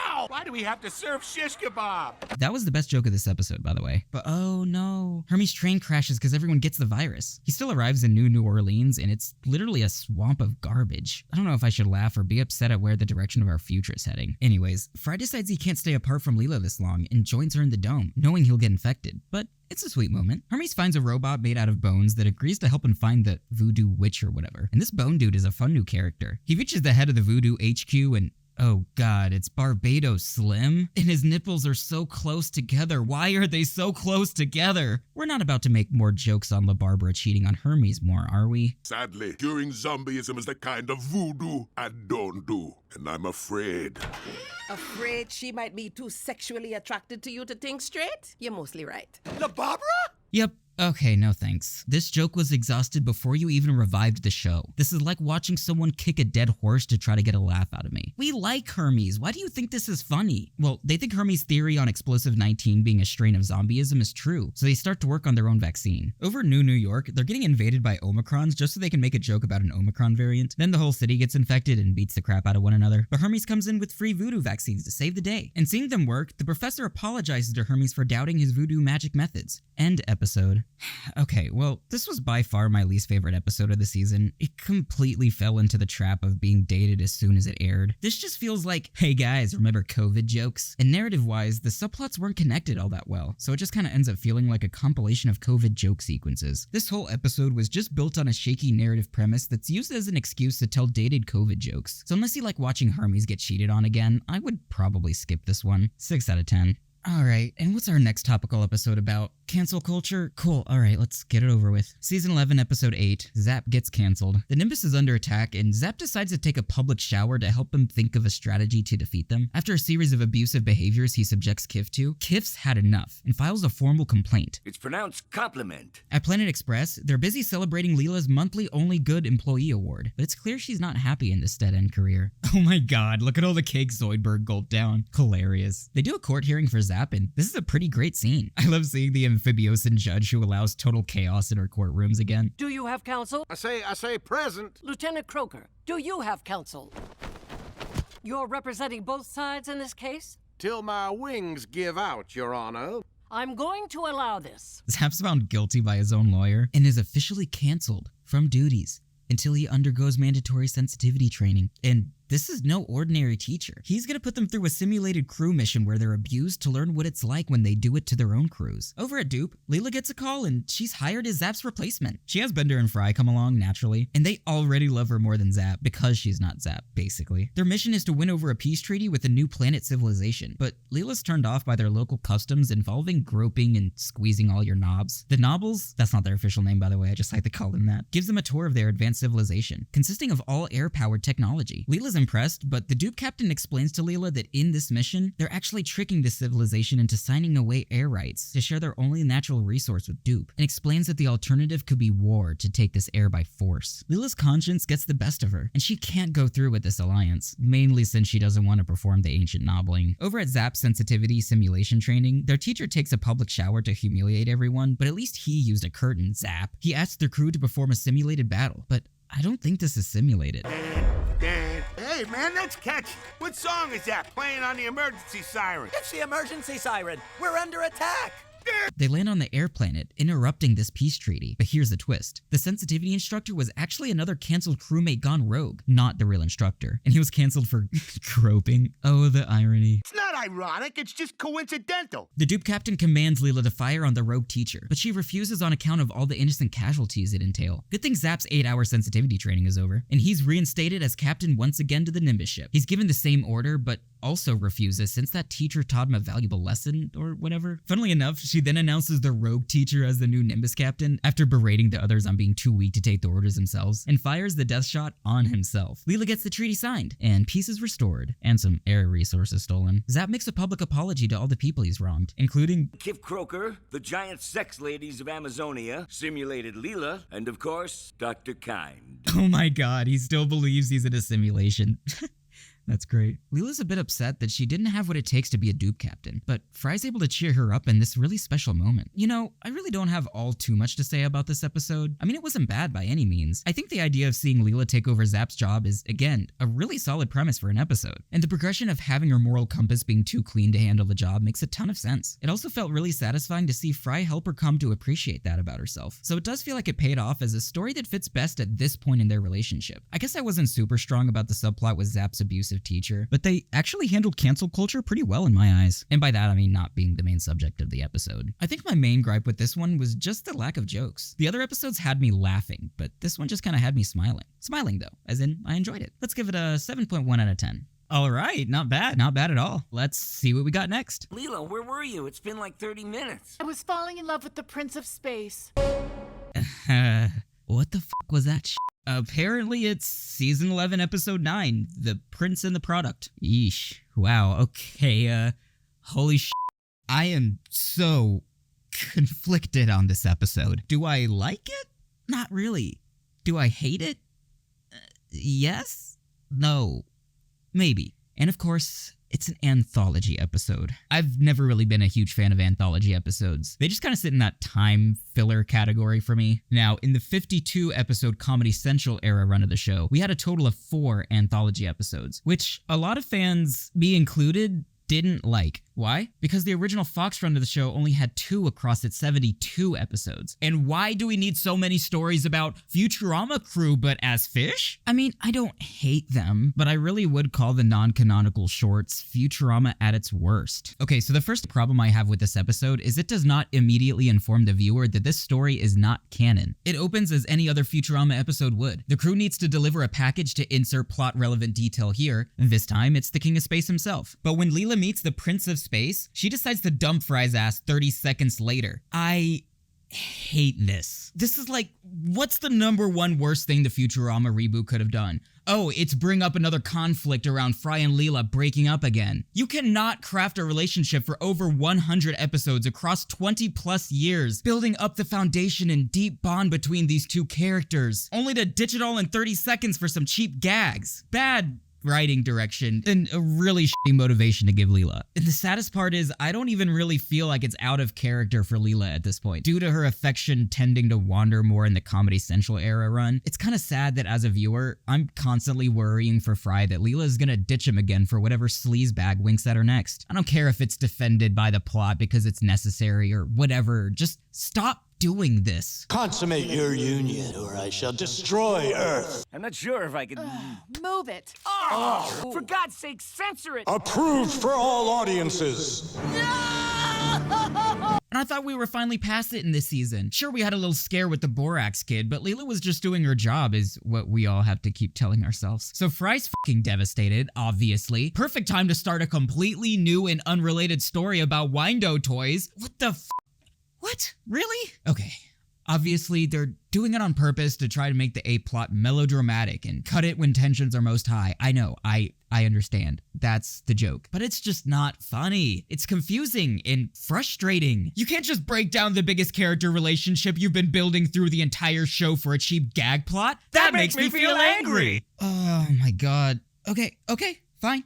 Ow! Why do we have to serve shish kebab? That was the best joke of this episode, by the way. But oh no. Hermes' train crashes because everyone gets the virus. He still arrives in New Orleans, and it's literally a swamp of garbage. I don't know if I should laugh or be upset at where the direction of our future is heading. Anyways, Fry decides he can't stay apart from Leela this long and joins her in the dome, knowing he'll get infected. But it's a sweet moment. Hermes finds a robot made out of bones that agrees to help him find the voodoo witch or whatever. And this bone dude is a fun new character. He reaches the head of the voodoo HQ and Oh god, it's Barbados Slim? And his nipples are so close together. Why are they so close together? We're not about to make more jokes on La Barbara cheating on Hermes more, are we? Sadly, curing zombieism is the kind of voodoo I don't do, and I'm afraid. Afraid she might be too sexually attracted to you to think straight? You're mostly right. La Barbara? Yep. Okay, no thanks. This joke was exhausted before you even revived the show. This is like watching someone kick a dead horse to try to get a laugh out of me. We like Hermes. Why do you think this is funny? Well, they think Hermes' theory on explosive 19 being a strain of zombieism is true, so they start to work on their own vaccine. Over in New York, they're getting invaded by Omicrons just so they can make a joke about an Omicron variant. Then the whole city gets infected and beats the crap out of one another. But Hermes comes in with free voodoo vaccines to save the day. And seeing them work, the professor apologizes to Hermes for doubting his voodoo magic methods. End episode. Okay, well, this was by far my least favorite episode of the season. It completely fell into the trap of being dated as soon as it aired. This just feels like, hey guys, remember COVID jokes? And narrative-wise, the subplots weren't connected all that well, so it just kinda ends up feeling like a compilation of COVID joke sequences. This whole episode was just built on a shaky narrative premise that's used as an excuse to tell dated COVID jokes. So unless you like watching Hermes get cheated on again, I would probably skip this one. 6 out of 10. Alright, and what's our next topical episode about? Cancel culture? Cool, alright, let's get it over with. Season 11, Episode 8, Zapp gets cancelled. The Nimbus is under attack, and Zapp decides to take a public shower to help him think of a strategy to defeat them. After a series of abusive behaviors he subjects Kif to, Kif's had enough, and files a formal complaint. It's pronounced compliment. At Planet Express, they're busy celebrating Leela's monthly Only Good Employee Award, but it's clear she's not happy in this dead-end career. Oh my god, look at all the cake Zoidberg gulped down. Hilarious. They do a court hearing for Zapp, and this is a pretty great scene. I love seeing the amphibiosan judge who allows total chaos in our courtrooms again. Do you have counsel? I say present. Lieutenant Croker, do you have counsel? You're representing both sides in this case? Till my wings give out, Your Honor. I'm going to allow this. Zapp's found guilty by his own lawyer and is officially canceled from duties until he undergoes mandatory sensitivity training. And this is no ordinary teacher. He's gonna put them through a simulated crew mission where they're abused to learn what it's like when they do it to their own crews. Over at Dupe, Leela gets a call and she's hired as Zapp's replacement. She has Bender and Fry come along naturally, and they already love her more than Zapp because she's not Zapp, basically. Their mission is to win over a peace treaty with a new planet civilization, but Leela's turned off by their local customs involving groping and squeezing all your knobs. The Nobbles, that's not their official name by the way, I just like to call them that, gives them a tour of their advanced civilization, consisting of all air-powered technology. Leela's impressed, but the Dupe captain explains to Leela that in this mission, they're actually tricking the civilization into signing away air rights to share their only natural resource with Dupe, and explains that the alternative could be war to take this air by force. Leela's conscience gets the best of her, and she can't go through with this alliance, mainly since she doesn't want to perform the ancient nobbling. Over at Zapp's sensitivity simulation training, their teacher takes a public shower to humiliate everyone, but at least he used a curtain, Zapp. He asks their crew to perform a simulated battle, but I don't think this is simulated. Hey, man, that's catchy. What song is that playing on the emergency siren? It's the emergency siren. We're under attack. They land on the air planet, interrupting this peace treaty. But here's the twist. The sensitivity instructor was actually another canceled crewmate gone rogue, not the real instructor. And he was canceled for groping. Oh, the irony. It's not ironic, it's just coincidental. The Dupe captain commands Leela to fire on the rogue teacher, but she refuses on account of all the innocent casualties it entail. Good thing Zapp's 8-hour sensitivity training is over, and he's reinstated as captain once again to the Nimbus ship. He's given the same order, but also refuses since that teacher taught him a valuable lesson or whatever. Funnily enough, she then announces the rogue teacher as the new Nimbus captain after berating the others on being too weak to take the orders themselves, and fires the death shot on himself. Leela gets the treaty signed, and peace is restored, and some air resources stolen. Zapp makes a public apology to all the people he's wronged, including Kif Croker, the giant sex ladies of Amazonia, simulated Leela, and of course, Dr. Kind. oh my god, he still believes he's in a simulation. That's great. Leela's a bit upset that she didn't have what it takes to be a Dupe captain, but Fry's able to cheer her up in this really special moment. You know, I really don't have all too much to say about this episode. I mean, it wasn't bad by any means. I think the idea of seeing Leela take over Zapp's job is, again, a really solid premise for an episode. And the progression of having her moral compass being too clean to handle the job makes a ton of sense. It also felt really satisfying to see Fry help her come to appreciate that about herself. So it does feel like it paid off as a story that fits best at this point in their relationship. I guess I wasn't super strong about the subplot with Zapp's abusive teacher, but they actually handled cancel culture pretty well in my eyes. And by that, I mean not being the main subject of the episode. I think my main gripe with this one was just the lack of jokes. The other episodes had me laughing, but this one just kind of had me smiling. Smiling though, as in I enjoyed it. Let's give it a 7.1 out of 10. All right, not bad at all. Let's see what we got next. Leela, where were you? It's been like 30 minutes. I was falling in love with the Prince of Space. What the fuck was that shit? Apparently it's season 11, episode 9, The Prince and the Product. Yeesh. Wow, okay, holy shit. I am so conflicted on this episode. Do I like it? Not really. Do I hate it? Yes? No. Maybe. And of course, it's an anthology episode. I've never really been a huge fan of anthology episodes. They just kind of sit in that time filler category for me. Now, in the 52 episode Comedy Central era run of the show, we had a total of 4 anthology episodes, which a lot of fans, me included, didn't like. Why? Because the original Fox run of the show only had 2 across its 72 episodes. And why do we need so many stories about Futurama crew but as fish? I mean, I don't hate them, but I really would call the non-canonical shorts Futurama at its worst. Okay, so the first problem I have with this episode is it does not immediately inform the viewer that this story is not canon. It opens as any other Futurama episode would. The crew needs to deliver a package to insert plot-relevant detail here, and this time it's the King of Space himself. But when Leela meets the Prince of Space, she decides to dump Fry's ass 30 seconds later. I hate this. This is like, what's the #1 worst thing the Futurama reboot could have done? Oh, it's bring up another conflict around Fry and Leela breaking up again. You cannot craft a relationship for over 100 episodes across 20 plus years, building up the foundation and deep bond between these two characters, only to ditch it all in 30 seconds for some cheap gags. Bad writing direction, and a really shitty motivation to give Leela. And the saddest part is, I don't even really feel like it's out of character for Leela at this point. Due to her affection tending to wander more in the Comedy Central era run, it's kind of sad that as a viewer, I'm constantly worrying for Fry that Leela is gonna ditch him again for whatever sleazebag winks at her next. I don't care if it's defended by the plot because it's necessary or whatever, just stop doing this. Consummate your union, or I shall destroy Earth. I'm not sure if I can... Move it. Oh, for God's sake, censor it! Approved for all audiences. And I thought we were finally past it in this season. Sure, we had a little scare with the Borax kid, but Leela was just doing her job is what we all have to keep telling ourselves. So Fry's fucking devastated, obviously. Perfect time to start a completely new and unrelated story about Windo toys. What the f? What? Really? Okay. Obviously, they're doing it on purpose to try to make the A-plot melodramatic and cut it when tensions are most high. I know, I understand. That's the joke. But it's just not funny. It's confusing and frustrating. You can't just break down the biggest character relationship you've been building through the entire show for a cheap gag plot. That makes me feel angry! Oh my god. Okay, fine.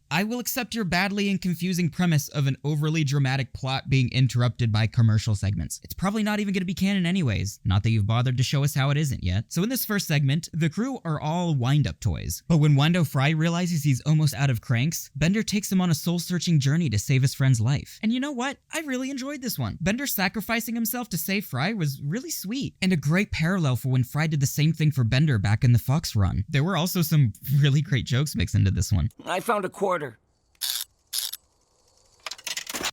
I will accept your badly and confusing premise of an overly dramatic plot being interrupted by commercial segments. It's probably not even going to be canon anyways, not that you've bothered to show us how it isn't yet. So in this first segment, the crew are all wind-up toys. But when Wando Fry realizes he's almost out of cranks, Bender takes him on a soul-searching journey to save his friend's life. And you know what? I really enjoyed this one. Bender sacrificing himself to save Fry was really sweet, and a great parallel for when Fry did the same thing for Bender back in the Fox run. There were also some really great jokes mixed into this one. I found a quarter.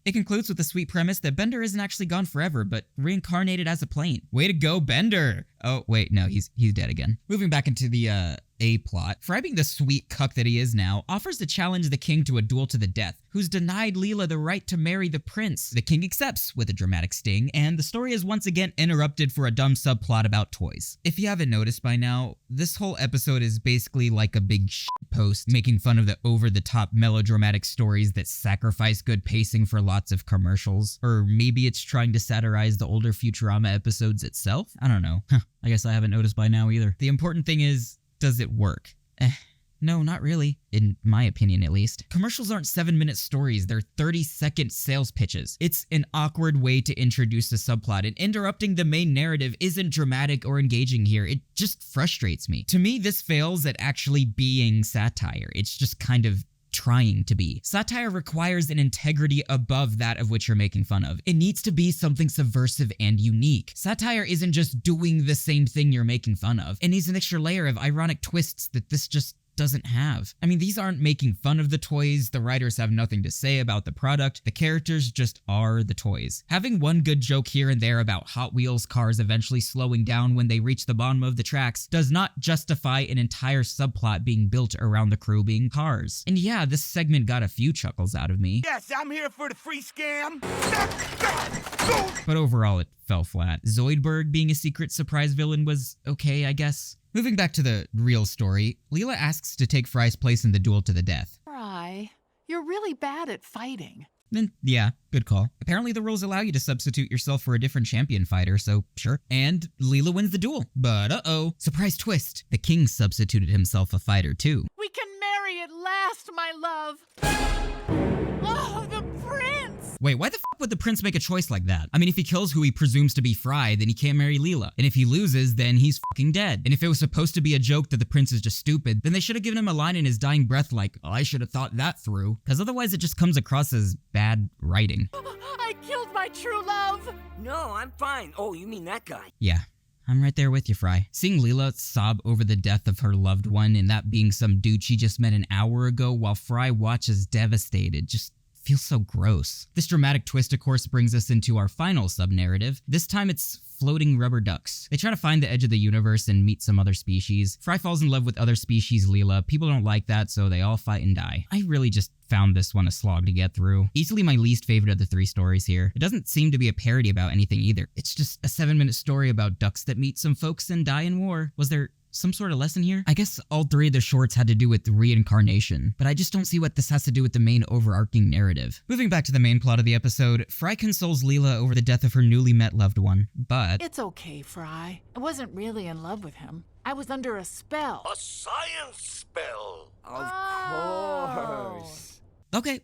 It concludes with the sweet premise that Bender isn't actually gone forever, but reincarnated as a plane. Way to go, Bender! Oh, wait, no, he's dead again. Moving back into the, A-plot, Fry, being the sweet cuck that he is now, offers to challenge the king to a duel to the death, who's denied Leela the right to marry the prince. The king accepts with a dramatic sting, and the story is once again interrupted for a dumb subplot about toys. If you haven't noticed by now, this whole episode is basically like a big post making fun of the over-the-top melodramatic stories that sacrifice good pacing for lots of commercials. Or maybe it's trying to satirize the older Futurama episodes itself? I don't know. I guess I haven't noticed by now either. The important thing is, does it work? No, not really. In my opinion, at least. Commercials aren't 7-minute stories, they're 30-second sales pitches. It's an awkward way to introduce a subplot, and interrupting the main narrative isn't dramatic or engaging here. It just frustrates me. To me, this fails at actually being satire. It's just kind of trying to be. Satire requires an integrity above that of which you're making fun of. It needs to be something subversive and unique. Satire isn't just doing the same thing you're making fun of. It needs an extra layer of ironic twists that this just doesn't have. I mean, these aren't making fun of the toys, the writers have nothing to say about the product, the characters just are the toys. Having one good joke here and there about Hot Wheels cars eventually slowing down when they reach the bottom of the tracks does not justify an entire subplot being built around the crew being cars. And yeah, this segment got a few chuckles out of me. Yes, I'm here for the free scam. But overall, it fell flat. Zoidberg being a secret surprise villain was okay, I guess. Moving back to the real story, Leela asks to take Fry's place in the duel to the death. Fry, you're really bad at fighting. Then, yeah, good call. Apparently the rules allow you to substitute yourself for a different champion fighter, so sure. And Leela wins the duel. But uh-oh, surprise twist. The king substituted himself a fighter too. We can marry at last, my love. Oh, the prince! Wait, why the f would the prince make a choice like that? I mean, if he kills who he presumes to be Fry, then he can't marry Leela. And if he loses, then he's fucking dead. And if it was supposed to be a joke that the prince is just stupid, then they should have given him a line in his dying breath like, oh, I should have thought that through. Because otherwise it just comes across as bad writing. I killed my true love! No, I'm fine. Oh, you mean that guy? Yeah. I'm right there with you, Fry. Seeing Leela sob over the death of her loved one and that being some dude she just met an hour ago while Fry watches devastated just feels so gross. This dramatic twist, of course, brings us into our final sub-narrative. This time it's floating rubber ducks. They try to find the edge of the universe and meet some other species. Fry falls in love with other species Leela. People don't like that, so they all fight and die. I really just found this one a slog to get through. Easily my least favorite of the three stories here. It doesn't seem to be a parody about anything either. It's just a 7-minute story about ducks that meet some folks and die in war. Was there some sort of lesson here? I guess all three of the shorts had to do with reincarnation, but I just don't see what this has to do with the main overarching narrative. Moving back to the main plot of the episode, Fry consoles Leela over the death of her newly met loved one, but... It's okay, Fry. I wasn't really in love with him. I was under a spell. A science spell. Of course. Okay.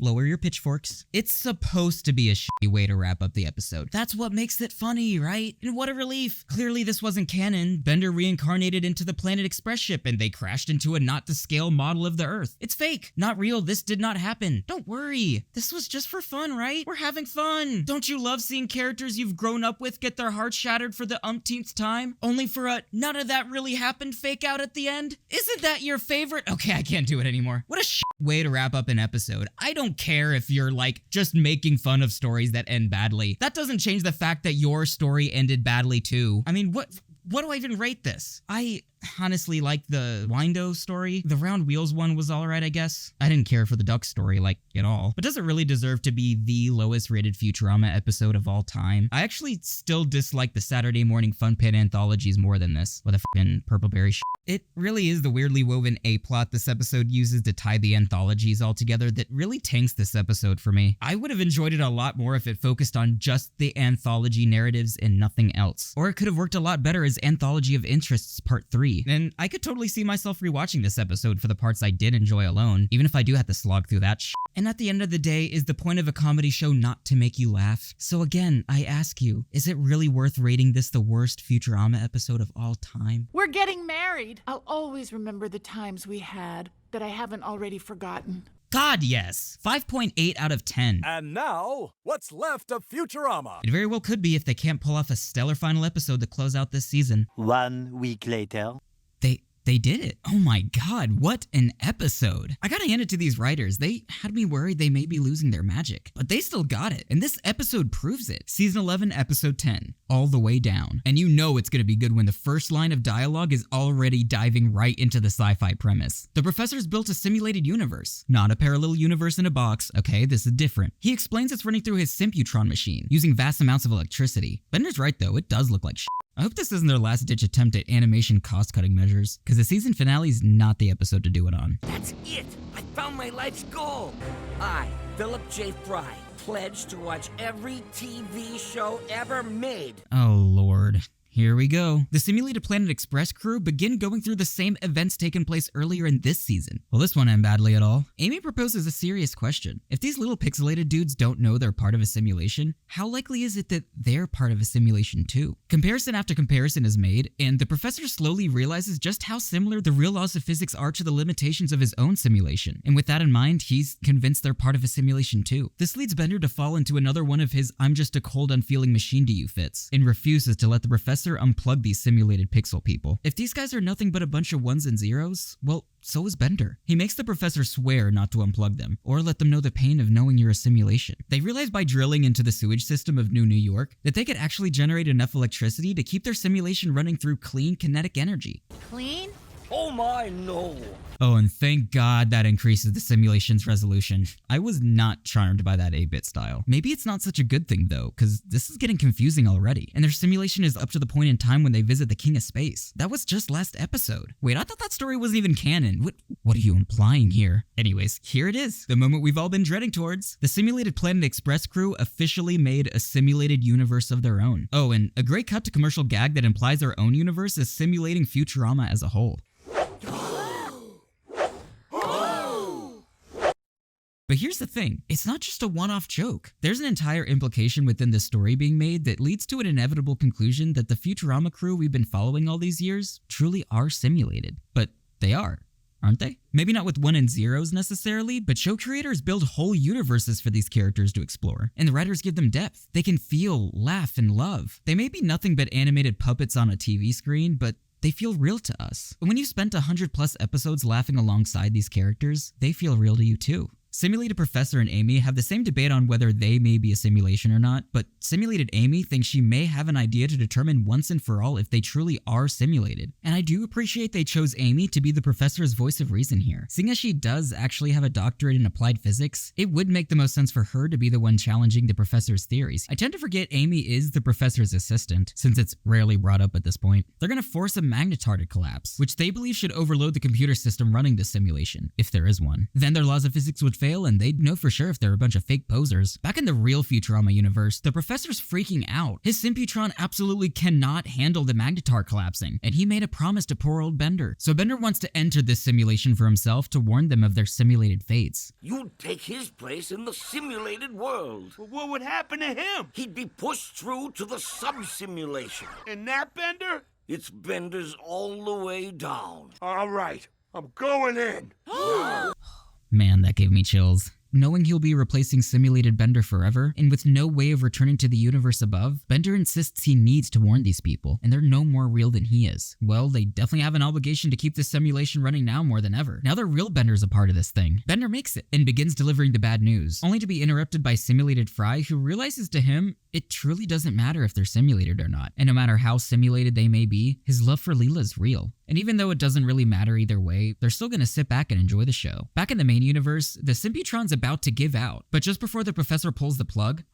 Lower your pitchforks. It's supposed to be a shitty way to wrap up the episode. That's what makes it funny, right? And what a relief. Clearly this wasn't canon. Bender reincarnated into the Planet Express ship and they crashed into a not-to-scale model of the Earth. It's fake. Not real. This did not happen. Don't worry. This was just for fun, right? We're having fun. Don't you love seeing characters you've grown up with get their hearts shattered for the umpteenth time? Only for a none of that really happened fake out at the end? Isn't that your favorite? Okay, I can't do it anymore. What a shit way to wrap up an episode. I don't care if you're like just making fun of stories that end badly. That doesn't change the fact that your story ended badly too. I mean, what do I even rate this? I honestly like the Windo story. The Round Wheels one was alright, I guess. I didn't care for the Duck story, like, at all. But does it really deserve to be the lowest rated Futurama episode of all time? I actually still dislike the Saturday Morning Fun Pit anthologies more than this, with a f***ing Purpleberry shit. It really is the weirdly woven A-plot this episode uses to tie the anthologies all together that really tanks this episode for me. I would have enjoyed it a lot more if it focused on just the anthology narratives and nothing else. Or it could have worked a lot better as Anthology of Interests Part 3. And I could totally see myself rewatching this episode for the parts I did enjoy alone, even if I do have to slog through that shit. And at the end of the day, is the point of a comedy show not to make you laugh? So again, I ask you, is it really worth rating this the worst Futurama episode of all time? We're getting married. I'll always remember the times we had that I haven't already forgotten. God, yes. 5.8 out of 10. And now, what's left of Futurama? It very well could be if they can't pull off a stellar final episode to close out this season. 1 week later. They did it. Oh my god, what an episode. I gotta hand it to these writers. They had me worried they may be losing their magic, but they still got it. And this episode proves it. Season 11, episode 10, all the way down. And you know it's gonna be good when the first line of dialogue is already diving right into the sci-fi premise. The professor's built a simulated universe, not a parallel universe in a box. Okay, this is different. He explains it's running through his Symputron machine, using vast amounts of electricity. Bender's right though, it does look like shit. I hope this isn't their last-ditch attempt at animation cost-cutting measures, because the season finale is not the episode to do it on. That's it! I found my life's goal! I, Philip J. Fry, pledge to watch every TV show ever made! Oh, Lord. Here we go. The Simulated Planet Express crew begin going through the same events taking place earlier in this season. Will this one end badly at all? Amy proposes a serious question. If these little pixelated dudes don't know they're part of a simulation, how likely is it that they're part of a simulation too? Comparison after comparison is made, and the professor slowly realizes just how similar the real laws of physics are to the limitations of his own simulation. And with that in mind, he's convinced they're part of a simulation too. This leads Bender to fall into another one of his "I'm just a cold, unfeeling machine to you" fits, and refuses to let the professor professor unplugged these simulated pixel people. If these guys are nothing but a bunch of ones and zeros, well, so is Bender. He makes the professor swear not to unplug them, or let them know the pain of knowing you're a simulation. They realize by drilling into the sewage system of New York that they could actually generate enough electricity to keep their simulation running through clean kinetic energy. Clean? Oh my, no. Oh, and thank God that increases the simulation's resolution. I was not charmed by that 8-bit style. Maybe it's not such a good thing though, because this is getting confusing already, and their simulation is up to the point in time when they visit the King of Space. That was just last episode. Wait, I thought that story wasn't even canon. What are you implying here? Anyways, here it is, the moment we've all been dreading towards. The Simulated Planet Express crew officially made a simulated universe of their own. Oh, and a great cut to commercial gag that implies our own universe is simulating Futurama as a whole. But here's the thing, it's not just a one-off joke. There's an entire implication within this story being made that leads to an inevitable conclusion that the Futurama crew we've been following all these years truly are simulated. But they are, aren't they? Maybe not with 1 and zeros necessarily, but show creators build whole universes for these characters to explore, and the writers give them depth. They can feel, laugh, and love. They may be nothing but animated puppets on a TV screen, but they feel real to us. When you spent 100+ episodes laughing alongside these characters, they feel real to you too. Simulated Professor and Amy have the same debate on whether they may be a simulation or not, but Simulated Amy thinks she may have an idea to determine once and for all if they truly are simulated. And I do appreciate they chose Amy to be the professor's voice of reason here. Seeing as she does actually have a doctorate in applied physics, it would make the most sense for her to be the one challenging the professor's theories. I tend to forget Amy is the professor's assistant, since it's rarely brought up at this point. They're gonna force a magnetar to collapse, which they believe should overload the computer system running this simulation, if there is one. Then their laws of physics would fail and they'd know for sure if they're a bunch of fake posers. Back in the real Futurama universe, the professor's freaking out. His Simputron absolutely cannot handle the magnetar collapsing, and he made a promise to poor old Bender. So Bender wants to enter this simulation for himself to warn them of their simulated fates. You'd take his place in the simulated world. Well, what would happen to him? He'd be pushed through to the sub-simulation. And that Bender? It's Bender's all the way down. All right, I'm going in. Man, that gave me chills. Knowing he'll be replacing simulated Bender forever, and with no way of returning to the universe above, Bender insists he needs to warn these people, and they're no more real than he is. Well, they definitely have an obligation to keep this simulation running now more than ever. Now the real Bender's a part of this thing. Bender makes it, and begins delivering the bad news, only to be interrupted by simulated Fry, who realizes to him, it truly doesn't matter if they're simulated or not, and no matter how simulated they may be, his love for Leela is real. And even though it doesn't really matter either way, they're still gonna sit back and enjoy the show. Back in the main universe, the Simputron's about to give out, but just before the professor pulls the plug,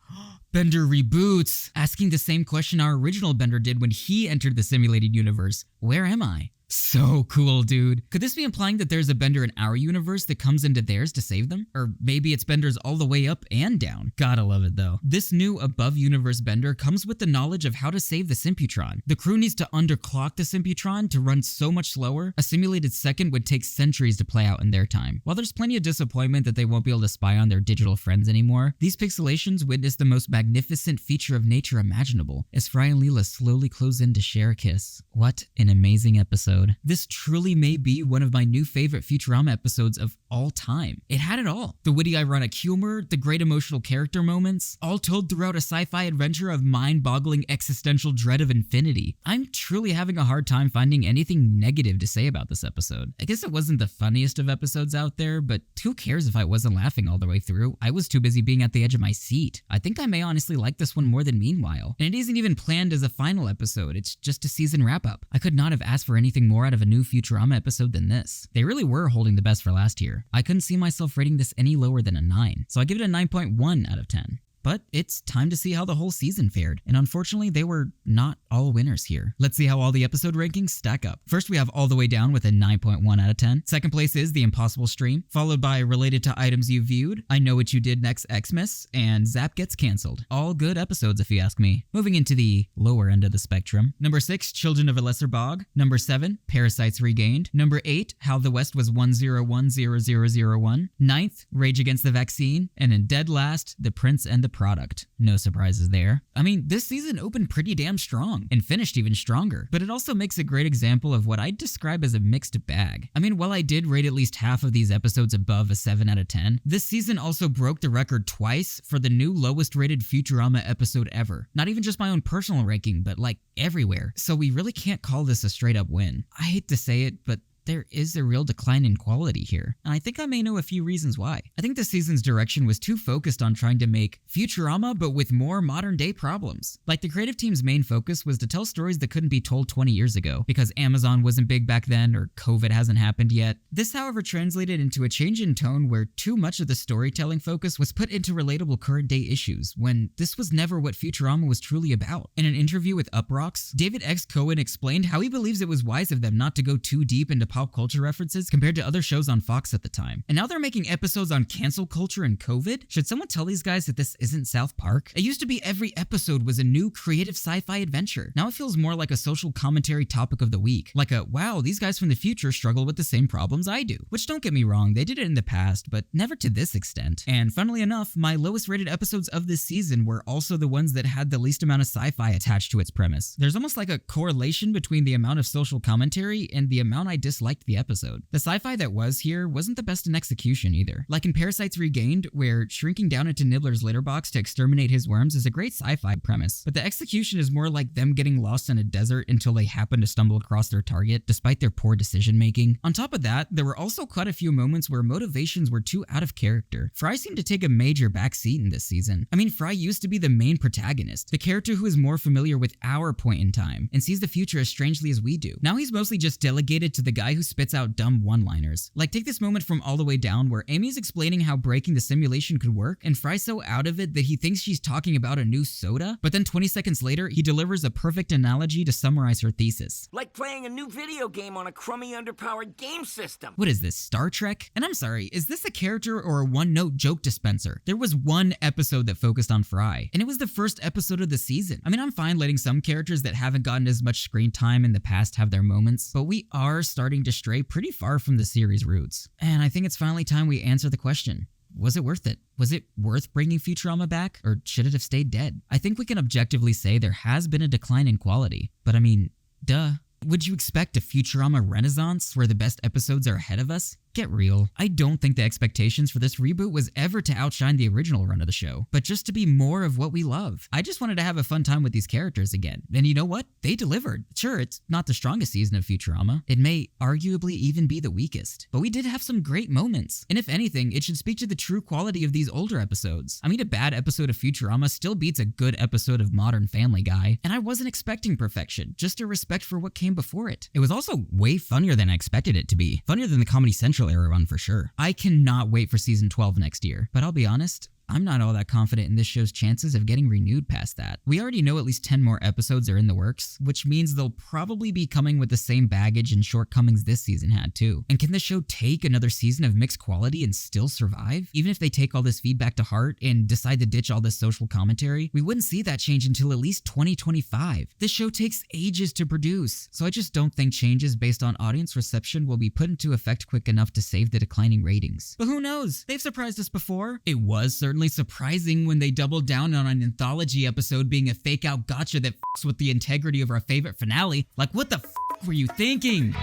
Bender reboots, asking the same question our original Bender did when he entered the simulated universe. Where am I? So cool, dude. Could this be implying that there's a Bender in our universe that comes into theirs to save them? Or maybe it's Bender's all the way up and down. Gotta love it though. This new above universe Bender comes with the knowledge of how to save the Simputron. The crew needs to underclock the Simputron to run so much slower, a simulated second would take centuries to play out in their time. While there's plenty of disappointment that they won't be able to spy on their digital friends anymore, these pixelations witness the most magnificent feature of nature imaginable, as Fry and Leela slowly close in to share a kiss. What an amazing episode. This truly may be one of my new favorite Futurama episodes of all time. It had it all. The witty ironic humor, the great emotional character moments, all told throughout a sci-fi adventure of mind-boggling existential dread of infinity. I'm truly having a hard time finding anything negative to say about this episode. I guess it wasn't the funniest of episodes out there, but who cares if I wasn't laughing all the way through? I was too busy being at the edge of my seat. I think I may honestly like this one more than Meanwhile. And it isn't even planned as a final episode, it's just a season wrap-up. I could not have asked for anything more out of a new Futurama episode than this. They really were holding the best for last here. I couldn't see myself rating this any lower than a 9, so I give it a 9.1 out of 10. But it's time to see how the whole season fared, and unfortunately they were not all winners here. Let's see how all the episode rankings stack up. First we have All the Way Down with a 9.1 out of 10. Second place is The Impossible Stream, followed by Related to Items You Viewed, I Know What You Did Next Xmas, and Zapp Gets Cancelled. All good episodes if you ask me. Moving into the lower end of the spectrum. Number 6, Children of a Lesser Bog. Number 7, Parasites Regained. Number 8, How the West Was 1010001. 9th, Rage Against the Vaccine. And in dead last, The Prince and the product. No surprises there. I mean, this season opened pretty damn strong, and finished even stronger, but it also makes a great example of what I'd describe as a mixed bag. I mean, while I did rate at least half of these episodes above a 7 out of 10, this season also broke the record twice for the new lowest rated Futurama episode ever. Not even just my own personal ranking, but like everywhere. So we really can't call this a straight up win. I hate to say it, but there is a real decline in quality here, and I think I may know a few reasons why. I think this season's direction was too focused on trying to make Futurama but with more modern day problems. Like, the creative team's main focus was to tell stories that couldn't be told 20 years ago because Amazon wasn't big back then or COVID hasn't happened yet. This, however, translated into a change in tone where too much of the storytelling focus was put into relatable current day issues when this was never what Futurama was truly about. In an interview with Uproxx, David X. Cohen explained how he believes it was wise of them not to go too deep into pop culture references compared to other shows on Fox at the time. And now they're making episodes on cancel culture and COVID? Should someone tell these guys that this isn't South Park? It used to be every episode was a new creative sci-fi adventure. Now it feels more like a social commentary topic of the week. Like a, wow, these guys from the future struggle with the same problems I do. Which, don't get me wrong, they did it in the past, but never to this extent. And funnily enough, my lowest rated episodes of this season were also the ones that had the least amount of sci-fi attached to its premise. There's almost like a correlation between the amount of social commentary and the amount I disliked the episode. The sci-fi that was here wasn't the best in execution either. Like in Parasites Regained, where shrinking down into Nibbler's litter box to exterminate his worms is a great sci-fi premise, but the execution is more like them getting lost in a desert until they happen to stumble across their target despite their poor decision making. On top of that, there were also quite a few moments where motivations were too out of character. Fry seemed to take a major backseat in this season. I mean, Fry used to be the main protagonist, the character who is more familiar with our point in time and sees the future as strangely as we do. Now he's mostly just delegated to the guy who spits out dumb one-liners. Like, take this moment from All the Way Down where Amy's explaining how breaking the simulation could work, and Fry's so out of it that he thinks she's talking about a new soda, but then 20 seconds later, he delivers a perfect analogy to summarize her thesis. Like playing a new video game on a crummy underpowered game system. What is this, Star Trek? And I'm sorry, is this a character or a one-note joke dispenser? There was one episode that focused on Fry, and it was the first episode of the season. I mean, I'm fine letting some characters that haven't gotten as much screen time in the past have their moments, but we are starting to stray pretty far from the series' roots. And I think it's finally time we answer the question. Was it worth it? Was it worth bringing Futurama back, or should it have stayed dead? I think we can objectively say there has been a decline in quality, but I mean, duh. Would you expect a Futurama renaissance where the best episodes are ahead of us? Get real. I don't think the expectations for this reboot was ever to outshine the original run of the show, but just to be more of what we love. I just wanted to have a fun time with these characters again, and you know what? They delivered. Sure, it's not the strongest season of Futurama. It may arguably even be the weakest, but we did have some great moments, and if anything, it should speak to the true quality of these older episodes. I mean, a bad episode of Futurama still beats a good episode of Modern Family Guy, and I wasn't expecting perfection, just a respect for what came before it. It was also way funnier than I expected it to be. Funnier than the Comedy Central era run for sure. I cannot wait for season 12 next year, but I'll be honest, I'm not all that confident in this show's chances of getting renewed past that. We already know at least 10 more episodes are in the works, which means they'll probably be coming with the same baggage and shortcomings this season had too. And can the show take another season of mixed quality and still survive? Even if they take all this feedback to heart and decide to ditch all this social commentary, we wouldn't see that change until at least 2025. This show takes ages to produce, so I just don't think changes based on audience reception will be put into effect quick enough to save the declining ratings. But who knows? They've surprised us before. It was certainly surprising when they doubled down on an anthology episode being a fake-out gotcha that f***s with the integrity of our favorite finale. Like, what the f*** were you thinking?